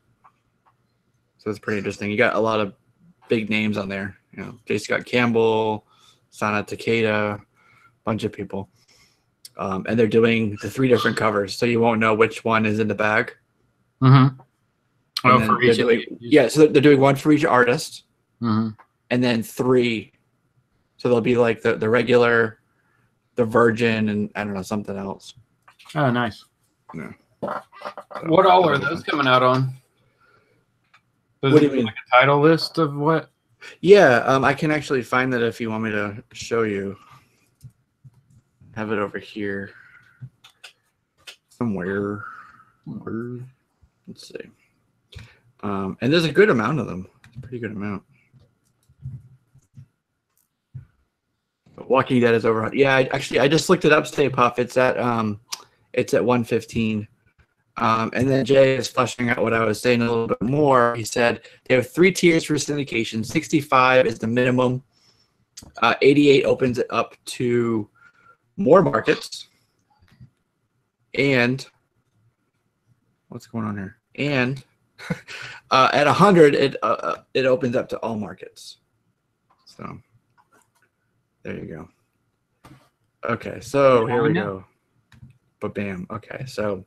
So it's pretty interesting. You got a lot of big names on there. You know, J. Scott Campbell, Sana Takeda, a bunch of people. And they're doing the 3 different covers, so you won't know which one is in the bag. Mm-hmm. Oh, for each so they're doing 1 for each artist. Mm-hmm. And then 3. So they'll be like the regular, the Virgin, and I don't know, something else. Oh, nice. Yeah. What all are those coming out on? What do you mean? Like a title list of what? Yeah, I can actually find that if you want me to show you. Have it over here. Somewhere. Let's see. And there's a good amount of them. It's a pretty good amount. Walking Dead is over. Yeah, I just looked it up. Stay Puff. It's at 115. And then Jay is fleshing out what I was saying a little bit more. He said they have 3 tiers for syndication. 65 is the minimum. 88 opens it up to more markets. And what's going on here? And at 100, it opens up to all markets. So there you go. Okay, so here we go. But bam. Okay, so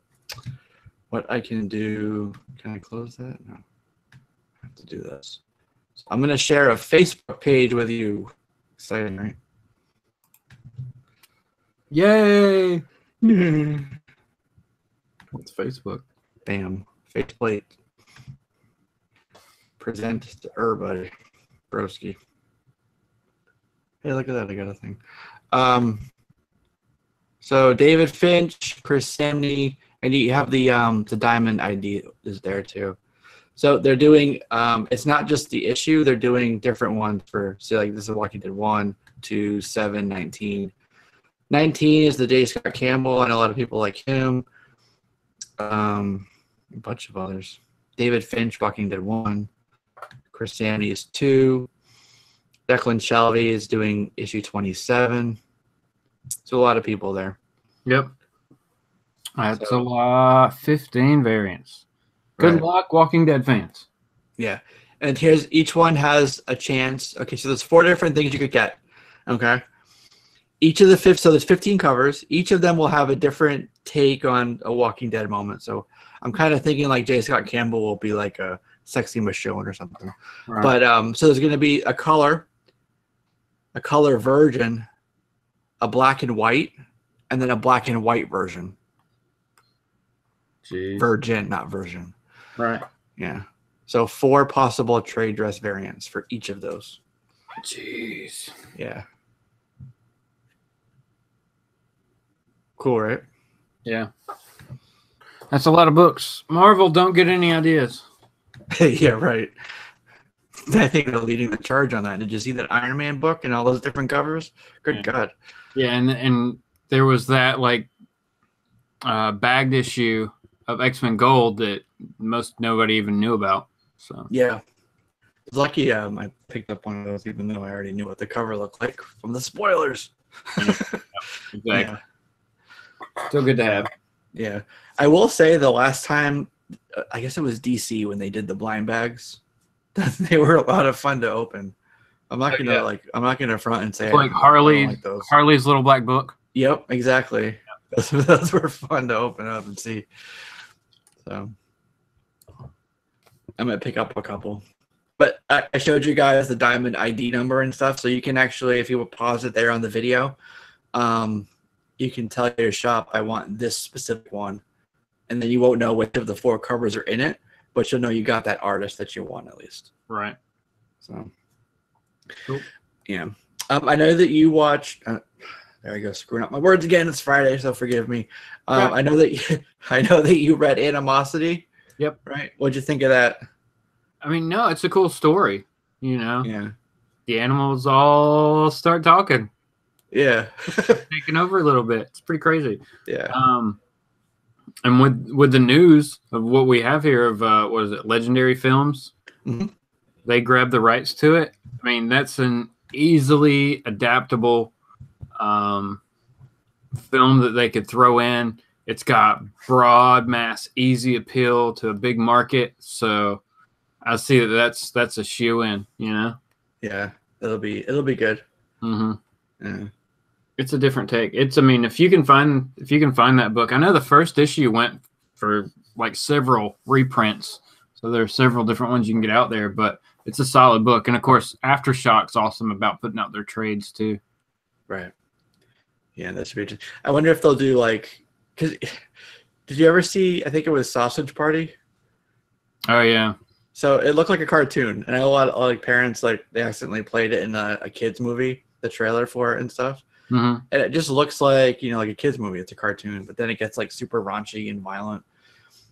what I can do? Can I close that? No, I have to do this. So I'm gonna share a Facebook page with you. Exciting, right? Yay! What's Facebook? Bam. Faceplate. Present to everybody. Broski. Hey, look at that. I got a thing. So David Finch, Chris Samney, and you have the Diamond ID is there too. So they're doing it's not just the issue, they're doing different ones for, say, like this is Walking Dead 1, to 7/19. 19 is the J. Scott Campbell. I know a lot of people like him. A bunch of others. David Finch, Walking Dead 1. Chris Samney is 2. Declan Shalvey is doing issue 27. So a lot of people there. Yep. That's a lot. 15 variants. Good luck, Walking Dead fans. Yeah. And here's each one has a chance. Okay, so there's 4 different things you could get. Okay. Each of the so there's 15 covers. Each of them will have a different take on a Walking Dead moment. So I'm kind of thinking like J. Scott Campbell will be like a Sexy Michonne or something. Right. But so there's going to be a color version, a black and white, and then a black and white version. Jeez. Virgin, not version. Right. Yeah. So 4 possible trade dress variants for each of those. Jeez. Yeah. Cool, right? Yeah. That's a lot of books. Marvel don't get any ideas. Yeah, right. I think they're leading the charge on that. Did you see that Iron Man book and all those different covers? Good God. Yeah, and there was that like bagged issue of X-Men Gold that nobody even knew about. So yeah. Lucky I picked up one of those even though I already knew what the cover looked like from the spoilers. Exactly. Yeah. Still good to have. Yeah. I will say the last time, I guess it was DC when they did the blind bags. They were a lot of fun to open. I'm not gonna front and say like Harley's little black book. Yep, exactly. Yeah. Those were fun to open up and see. So I'm gonna pick up a couple. But I showed you guys the diamond ID number and stuff, so you can actually, if you would pause it there on the video, you can tell your shop, I want this specific one. And then you won't know which of the 4 covers are in it, but you'll know you got that artist that you want at least. Right. So, cool. Yeah. I know that you watched. There I go, screwing up my words again. It's Friday, so forgive me. Yeah. I know that you read Animosity. Yep. Right. What'd you think of that? I mean, no, it's a cool story. You know. Yeah. The animals all start talking. Yeah. Taking over a little bit. It's pretty crazy. Yeah. And with the news of what we have here of what is it, Legendary Films? Mm-hmm. They grabbed the rights to it. I mean, that's an easily adaptable film that they could throw in. It's got broad mass, easy appeal to a big market. So I see that's a shoe-in, you know? Yeah, it'll be good. Mm-hmm. Yeah. It's a different take. I mean, if you can find that book, I know the first issue went for like several reprints, so there's several different ones you can get out there. But it's a solid book, and of course, Aftershock's awesome about putting out their trades too. Right. Yeah, that's weird. I wonder if they'll do like, because did you ever see? I think it was Sausage Party. Oh yeah. So it looked like a cartoon, and I know a lot of like parents like they accidentally played it in a kids movie, the trailer for it and stuff. Mm-hmm. And it just looks like, you know, like a kid's movie. It's a cartoon, but then it gets like super raunchy and violent.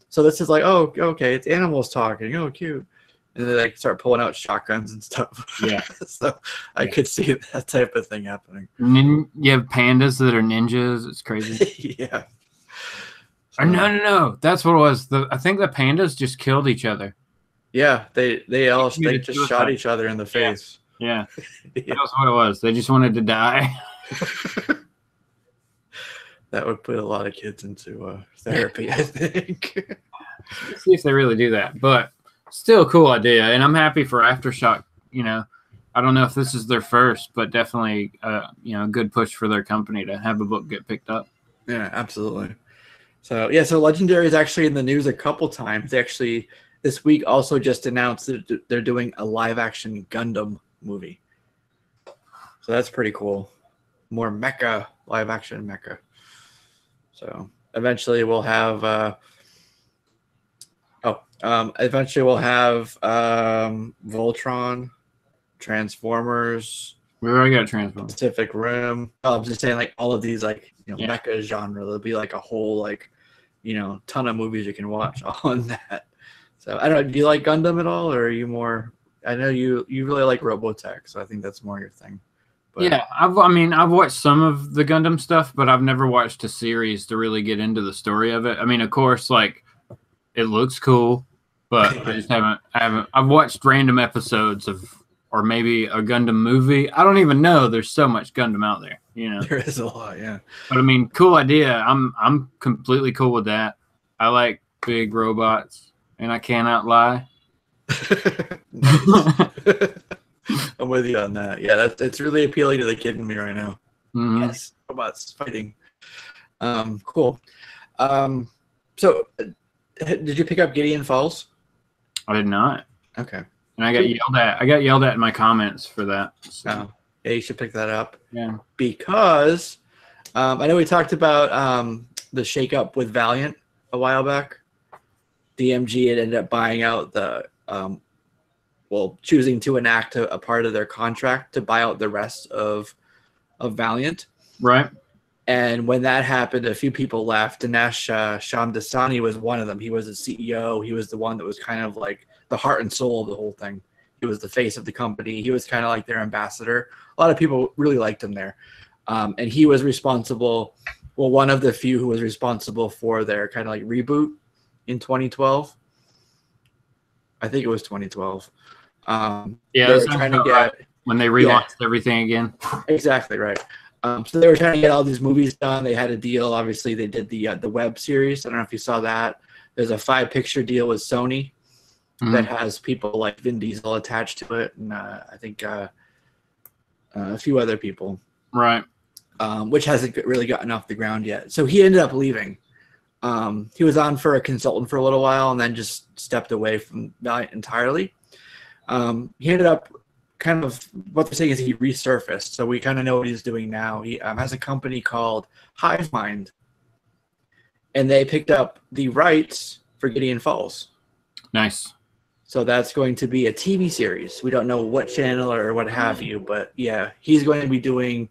So this is like, oh, okay, it's animals talking. Oh, cute. And then they like start pulling out shotguns and stuff. Yeah. So I could see that type of thing happening. You have pandas that are ninjas. It's crazy. Yeah. So, no. That's what it was. I think the pandas just killed each other. Yeah, they just shot each other in the face. Yeah. That was what it was. They just wanted to die. That would put a lot of kids into therapy, I think. See if they really do that, but still a cool idea, and I'm happy for Aftershock. You know, I don't know if this is their first, but definitely a good push for their company to have a book get picked up. Yeah, absolutely. So Legendary is actually in the news a couple times. They actually this week also just announced that they're doing a live action Gundam movie. So that's pretty cool. More mecha, live action mecha. So eventually we'll have Voltron, Transformers. We already got Transformers. Pacific Rim. I'm just saying, like all of these, like mecha genre. There'll be like a whole ton of movies you can watch on that. So I don't know. Do you like Gundam at all, or are you more? I know you really like Robotech, so I think that's more your thing. But yeah, I've watched some of the Gundam stuff, but I've never watched a series to really get into the story of it. I mean, of course, like it looks cool, but I just haven't. I've watched random episodes of, or maybe a Gundam movie. I don't even know. There's so much Gundam out there, you know. there is a lot, yeah. But I mean, cool idea. I'm completely cool with that. I like big robots, and I cannot lie. I'm with you on that. Yeah, it's really appealing to the kid in me right now. Mm-hmm. Yes, robots fighting. Cool. So, did you pick up Gideon Falls? I did not. Okay. And I got yelled at. I got yelled at in my comments for that. So. Oh, yeah, you should pick that up. Yeah. Because I know we talked about the shakeup with Valiant a while back. DMG had ended up buying out the, choosing to enact a part of their contract to buy out the rest of Valiant. Right. And when that happened, a few people left. Dinesh Shamdasani was one of them. He was the CEO. He was the one that was kind of like the heart and soul of the whole thing. He was the face of the company. He was kind of like their ambassador. A lot of people really liked him there. And he was responsible, one of the few who was responsible for their kind of like reboot in 2012. I think it was 2012. Yeah, they were trying to get right. When they relaunched everything again. Exactly right. So they were trying to get all these movies done. They had a deal. Obviously, they did the web series. I don't know if you saw that. There's a 5-picture deal with Sony that has people like Vin Diesel attached to it, and I think a few other people. Right. Which hasn't really gotten off the ground yet. So he ended up leaving. He was on for a consultant for a little while and then just stepped away from Valiant entirely. He ended up kind of, what they're saying is he resurfaced. So we kind of know what he's doing now. He has a company called Hivemind, and they picked up the rights for Gideon Falls. Nice. So that's going to be a TV series. We don't know what channel or what have you, but yeah, he's going to be doing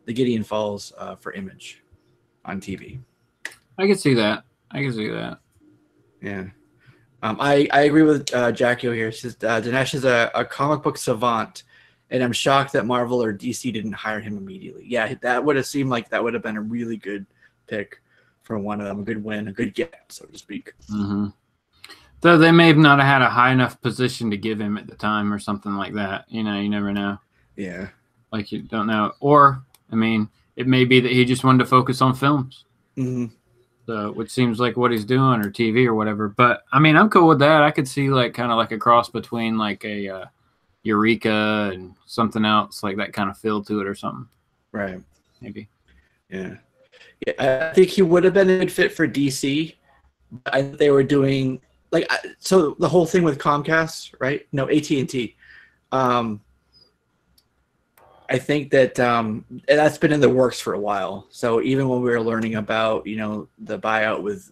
the Gideon Falls for Image on TV. I can see that. Yeah. I agree with Jackie here. She says Dinesh is a comic book savant, and I'm shocked that Marvel or DC didn't hire him immediately. Yeah, that would have seemed like that would have been a really good pick for one of them, a good win, a good get, so to speak. Mm-hmm. Though they may have not have had a high enough position to give him at the time or something like that. You know, you never know. Yeah. Like you don't know. Or, I mean, it may be that he just wanted to focus on films. Mm-hmm. So, which seems like what he's doing, or TV or whatever. But I mean, I'm cool with that. I could see like kind of like a cross between like a Eureka and something else, like that kind of feel to it or something. Right. Maybe. Yeah. I think he would have been a good fit for DC. But they were doing so the whole thing with Comcast, right? No, AT&T. I think that that's been in the works for a while. So even when we were learning about, the buyout with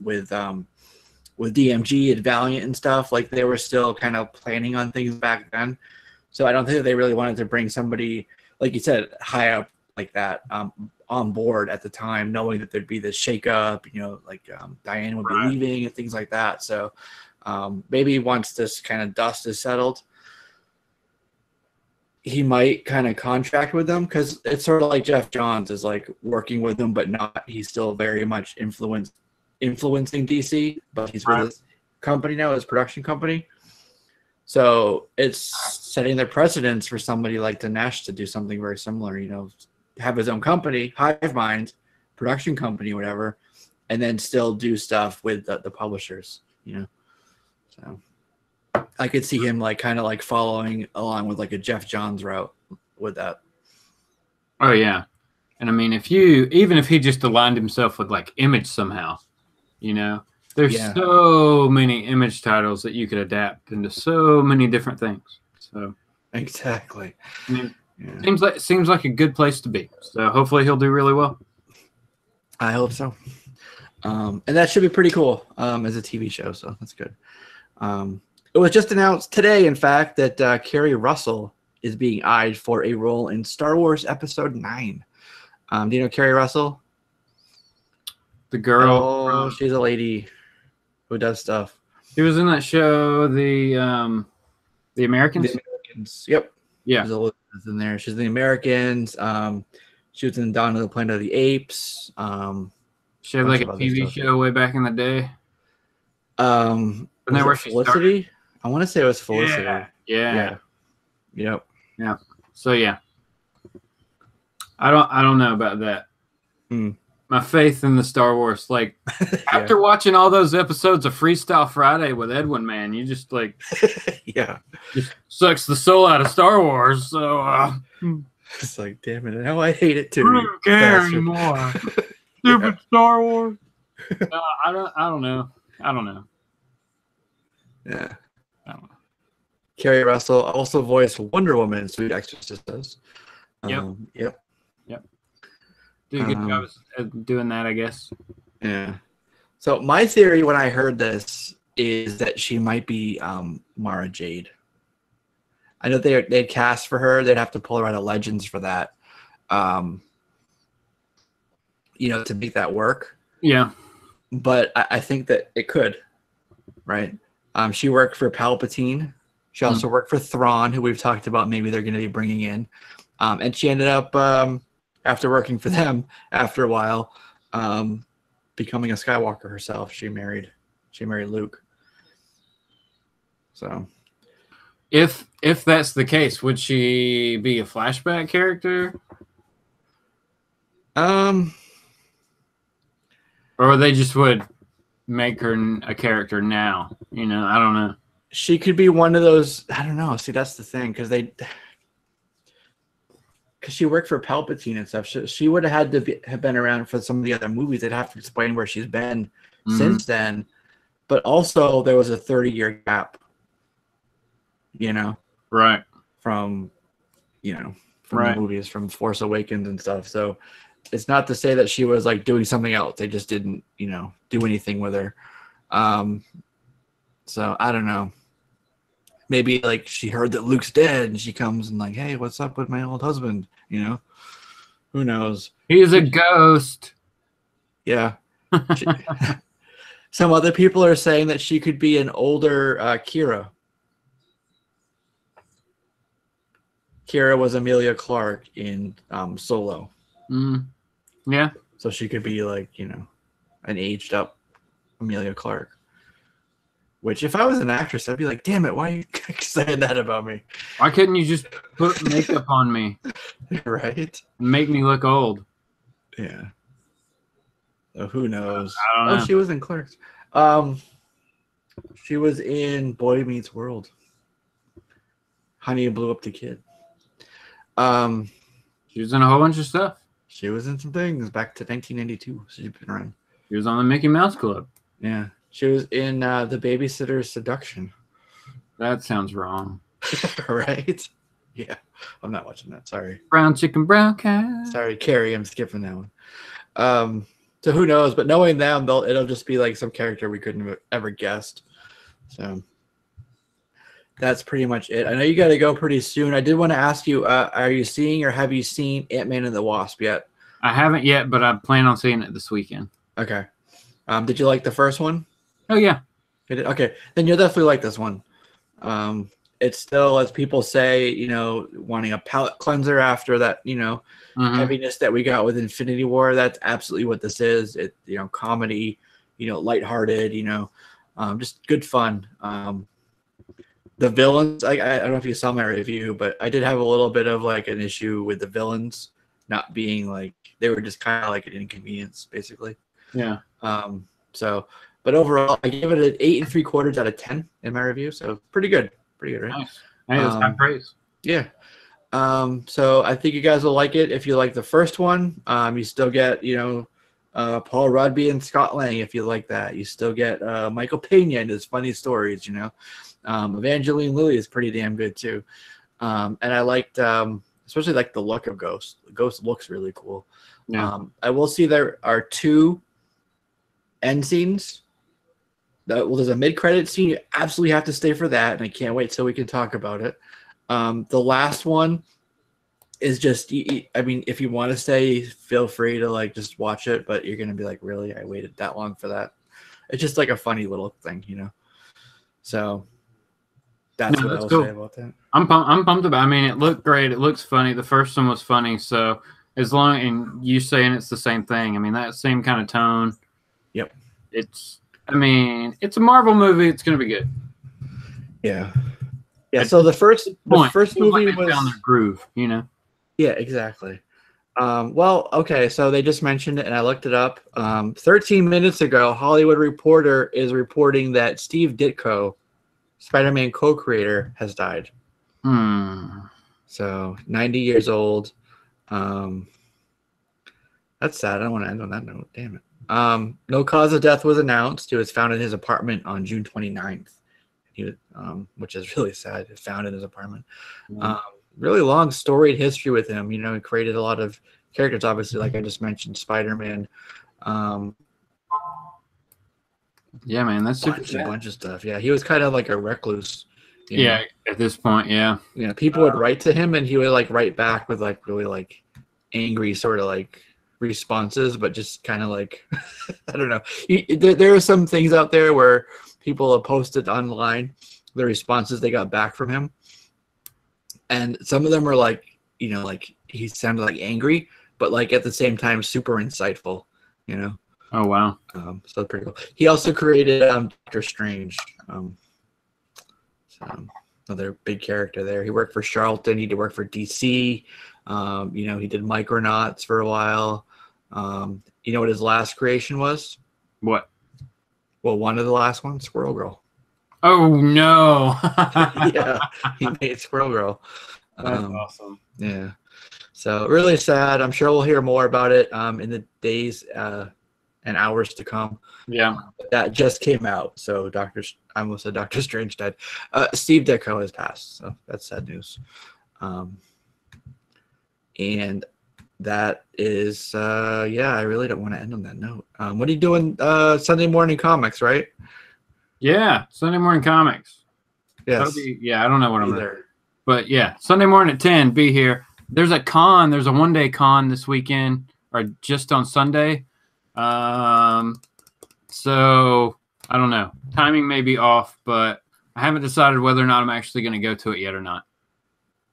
DMG and Valiant and stuff, like they were still kind of planning on things back then. So I don't think that they really wanted to bring somebody, like you said, high up like that on board at the time, knowing that there'd be this shakeup, Diane would be leaving and things like that. So maybe once this kind of dust is settled, he might kind of contract with them, because it's sort of like Jeff Johns is like working with them, but not. He's still very much influencing DC, but he's with his company now, his production company. So it's setting the precedence for somebody like Dinesh to do something very similar. Have his own company, Hivemind, production company, whatever, and then still do stuff with the publishers. So. I could see him kind of following along with like a Jeff Johns route with that. Oh yeah. And I mean, even if he just aligned himself with like Image somehow, there's so many Image titles that you could adapt into so many different things. So exactly. I mean, seems like a good place to be. So hopefully he'll do really well. I hope so. And that should be pretty cool as a TV show. So that's good. It was just announced today, in fact, that Keri Russell is being eyed for a role in Star Wars Episode 9. Do you know Keri Russell? The girl. Oh, she's a lady who does stuff. She was in that show, The Americans? The Americans. Yep. Yeah. There's Elizabeth in there. She's in the Americans. She was in Dawn of the Planet of the Apes. She had like a TV show way back in the day. Was it Felicity? I want to say it was Felicity. Yeah. Yep. Yeah. So yeah. I don't know about that. My faith in the Star Wars, like after watching all those episodes of Freestyle Friday with Edwin, man, you just like just sucks the soul out of Star Wars. So it's like, damn it, now I hate it too. I don't care anymore. Stupid Star Wars. I don't know. Yeah. I don't know. Keri Russell also voiced Wonder Woman in Sweet Exorcist does. Yep. Did a good job of doing that, I guess. Yeah. So my theory when I heard this is that she might be Mara Jade. I know they'd cast for her. They'd have to pull her out of Legends for that. To make that work. Yeah. But I think that it could, right? She worked for Palpatine. She also worked for Thrawn, who we've talked about maybe they're going to be bringing in. And she ended up, after working for them, after a while, becoming a Skywalker herself. She married Luke. So, if that's the case, would she be a flashback character? Or they just would make her a character now? I don't know. She could be one of those. I don't know. See, that's the thing, because she worked for Palpatine and stuff. She would have had to have been around for some of the other movies. They'd have to explain where she's been since then. But also, there was a 30-year gap. Right. From the movies, from Force Awakens and stuff. So it's not to say that she was like doing something else. They just didn't, do anything with her. So I don't know. Maybe like she heard that Luke's dead and she comes and like, hey, what's up with my old husband? Who knows? He's a ghost. Yeah. Some other people are saying that she could be an older Kira. Kira was Emilia Clarke in Solo. Yeah. So she could be like, an aged up Emilia Clarke. Which, if I was an actress, I'd be like, damn it, why are you saying that about me? Why couldn't you just put makeup on me? Right? Make me look old. Yeah. So who knows? I don't know. She was in Clerks. She was in Boy Meets World. Honey Blew Up the Kid. She was in a whole bunch of stuff. She was in some things back to 1992. So she's been around. She was on the Mickey Mouse Club. Yeah. She was in The Babysitter's Seduction. That sounds wrong. Right? Yeah. I'm not watching that. Sorry. Brown chicken, brown cat. Sorry, Carrie. I'm skipping that one. So who knows? But knowing them, it'll just be like some character we couldn't have ever guessed. So that's pretty much it. I know you got to go pretty soon. I did want to ask you, are you seeing or have you seen Ant-Man and the Wasp yet? I haven't yet, but I plan on seeing it this weekend. Okay. Did you like the first one? Oh, yeah. Okay. Then you'll definitely like this one. It's still, as people say, wanting a palate cleanser after that, heaviness that we got with Infinity War. That's absolutely what this is. It, comedy, lighthearted, just good fun. The villains, I don't know if you saw my review, but I did have a little bit of like an issue with the villains not being like, they were just kind of like an inconvenience, basically. Yeah. But overall, I gave it an 8 3/4 out of 10 in my review. So pretty good, right? Nice. Hey, that's high praise. Yeah. So I think you guys will like it. If you like the first one, you still get, Paul Rudd and Scott Lang. If you like that, you still get Michael Pena and his funny stories. Evangeline Lilly is pretty damn good too. And I liked, especially like the look of Ghost. Ghost looks really cool. Yeah. I will see there are 2 end scenes. There's a mid-credit scene. You absolutely have to stay for that, and I can't wait till we can talk about it. The last one is just, if you want to stay, feel free to like just watch it, but you're gonna be like, really? I waited that long for that? It's just like a funny little thing, So That's No, what that's I'll cool. say about that. I'm pumped about it. I mean, it looked great. It looks funny. The first one was funny. So as long and you saying it's the same thing. I mean, that same kind of tone. Yep. It's a Marvel movie. It's going to be good. Yeah. Yeah. So the first movie like they was found their groove, you know? Yeah, exactly. Well, okay, so they just mentioned it, and I looked it up. 13 minutes ago, Hollywood Reporter is reporting that Steve Ditko, Spider-Man co-creator, has died. So 90 years old. That's sad. I don't want to end on that note. Damn it. No cause of death was announced. He was found in his apartment on June 29th. He was, which is really sad. He was found in his apartment. Really long storied history with him. You know, he created a lot of characters, obviously, like I just mentioned, Spider-Man. Yeah, man, that's a bunch of stuff. Yeah, he was kind of like a recluse. Yeah, at this point, yeah. You know, people would write to him, and he would like write back with like really like angry sort of like responses, but just kind of like I don't know. There are some things out there where people have posted online the responses they got back from him, and some of them are like, you know, like he sounded like angry, but like at the same time super insightful, you know. Oh wow. So that's pretty cool. He also created Doctor Strange, so another big character there. He worked for Charlton. He did work for DC. You know, he did Micronauts for a while. You know what his last creation was? What? Well, one of the last ones, Squirrel Girl. Oh no. Yeah, he made Squirrel Girl. That's awesome. Yeah. So really sad. I'm sure we'll hear more about it in the days and hours to come. Yeah. That just came out. So I almost said Doctor Strange died. Steve Ditko has passed. So that's sad news. And that is, I really don't want to end on that note. What are you doing Sunday morning comics, right? Yeah, Sunday morning comics. Yes. I don't know what I'm there. But yeah, Sunday morning at 10, be here. There's a one-day con this weekend, or just on Sunday. So I don't know. Timing may be off, but I haven't decided whether or not I'm actually going to go to it yet or not.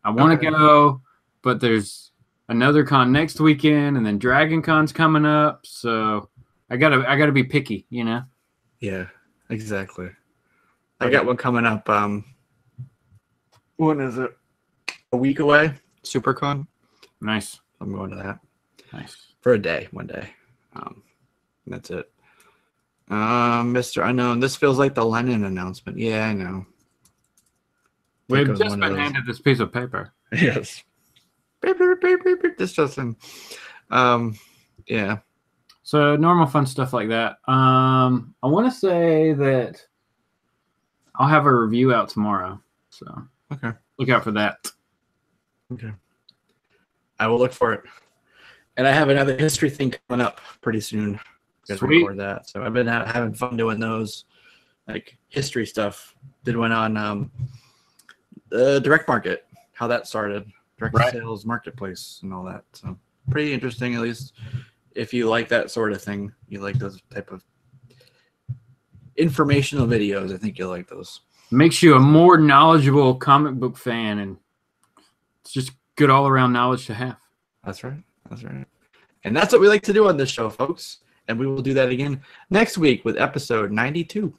I want to go, but there's another con next weekend, and then Dragon Con's coming up. So I gotta be picky, you know. Yeah, exactly. I got one coming up. When is it? A week away. SuperCon. Nice. I'm going to that. Nice. For one day. That's it. Mr. Unknown. This feels like the Lennon announcement. Yeah, I know. We've just been handed this piece of paper. Yes. This doesn't. Yeah. So normal fun stuff like that. I want to say that I'll have a review out tomorrow. So okay, look out for that. Okay. I will look for it. And I have another history thing coming up pretty soon. Got to record that. So I've been having fun doing those, like history stuff. Did one on the direct market, how that started, direct sales marketplace, and all that. So pretty interesting, at least if you like that sort of thing. You like those type of informational videos. I think you'll like those. Makes you a more knowledgeable comic book fan, and it's just good all around knowledge to have. That's right. That's right. And that's what we like to do on this show, folks. And we will do that again next week with episode 92.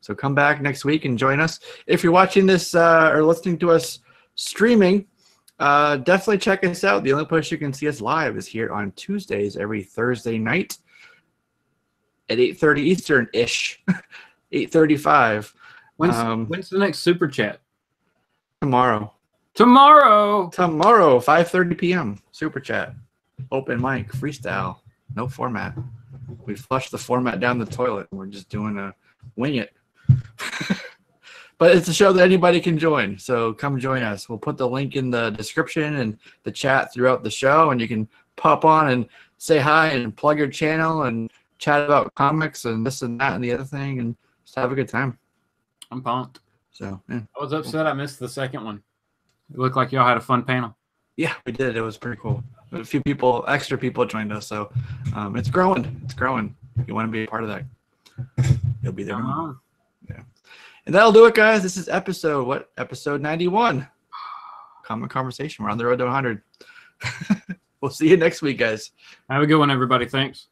So come back next week and join us. If you're watching this or listening to us streaming, definitely check us out. The only place you can see us live is here on Tuesdays every Thursday night at 8:30 Eastern-ish, 8:35. When's the next Super Chat? Tomorrow, 5:30 p.m. Super Chat. Open mic, freestyle, no format. We flushed the format down the toilet, and we're just doing a wing it. But it's a show that anybody can join, so come join us. We'll put the link in the description and the chat throughout the show, and you can pop on and say hi and plug your channel and chat about comics and this and that and the other thing, and just have a good time. I'm pumped. So yeah. I was upset I missed the second one. It looked like y'all had a fun panel. Yeah, we did. It was pretty cool. A few people, extra people joined us, so it's growing. It's growing. You want to be a part of that, you'll be there tomorrow. Yeah. And that'll do it, guys. This is episode 91. Comic Conversation. We're on the road to 100. We'll see you next week, guys. Have a good one, everybody. Thanks.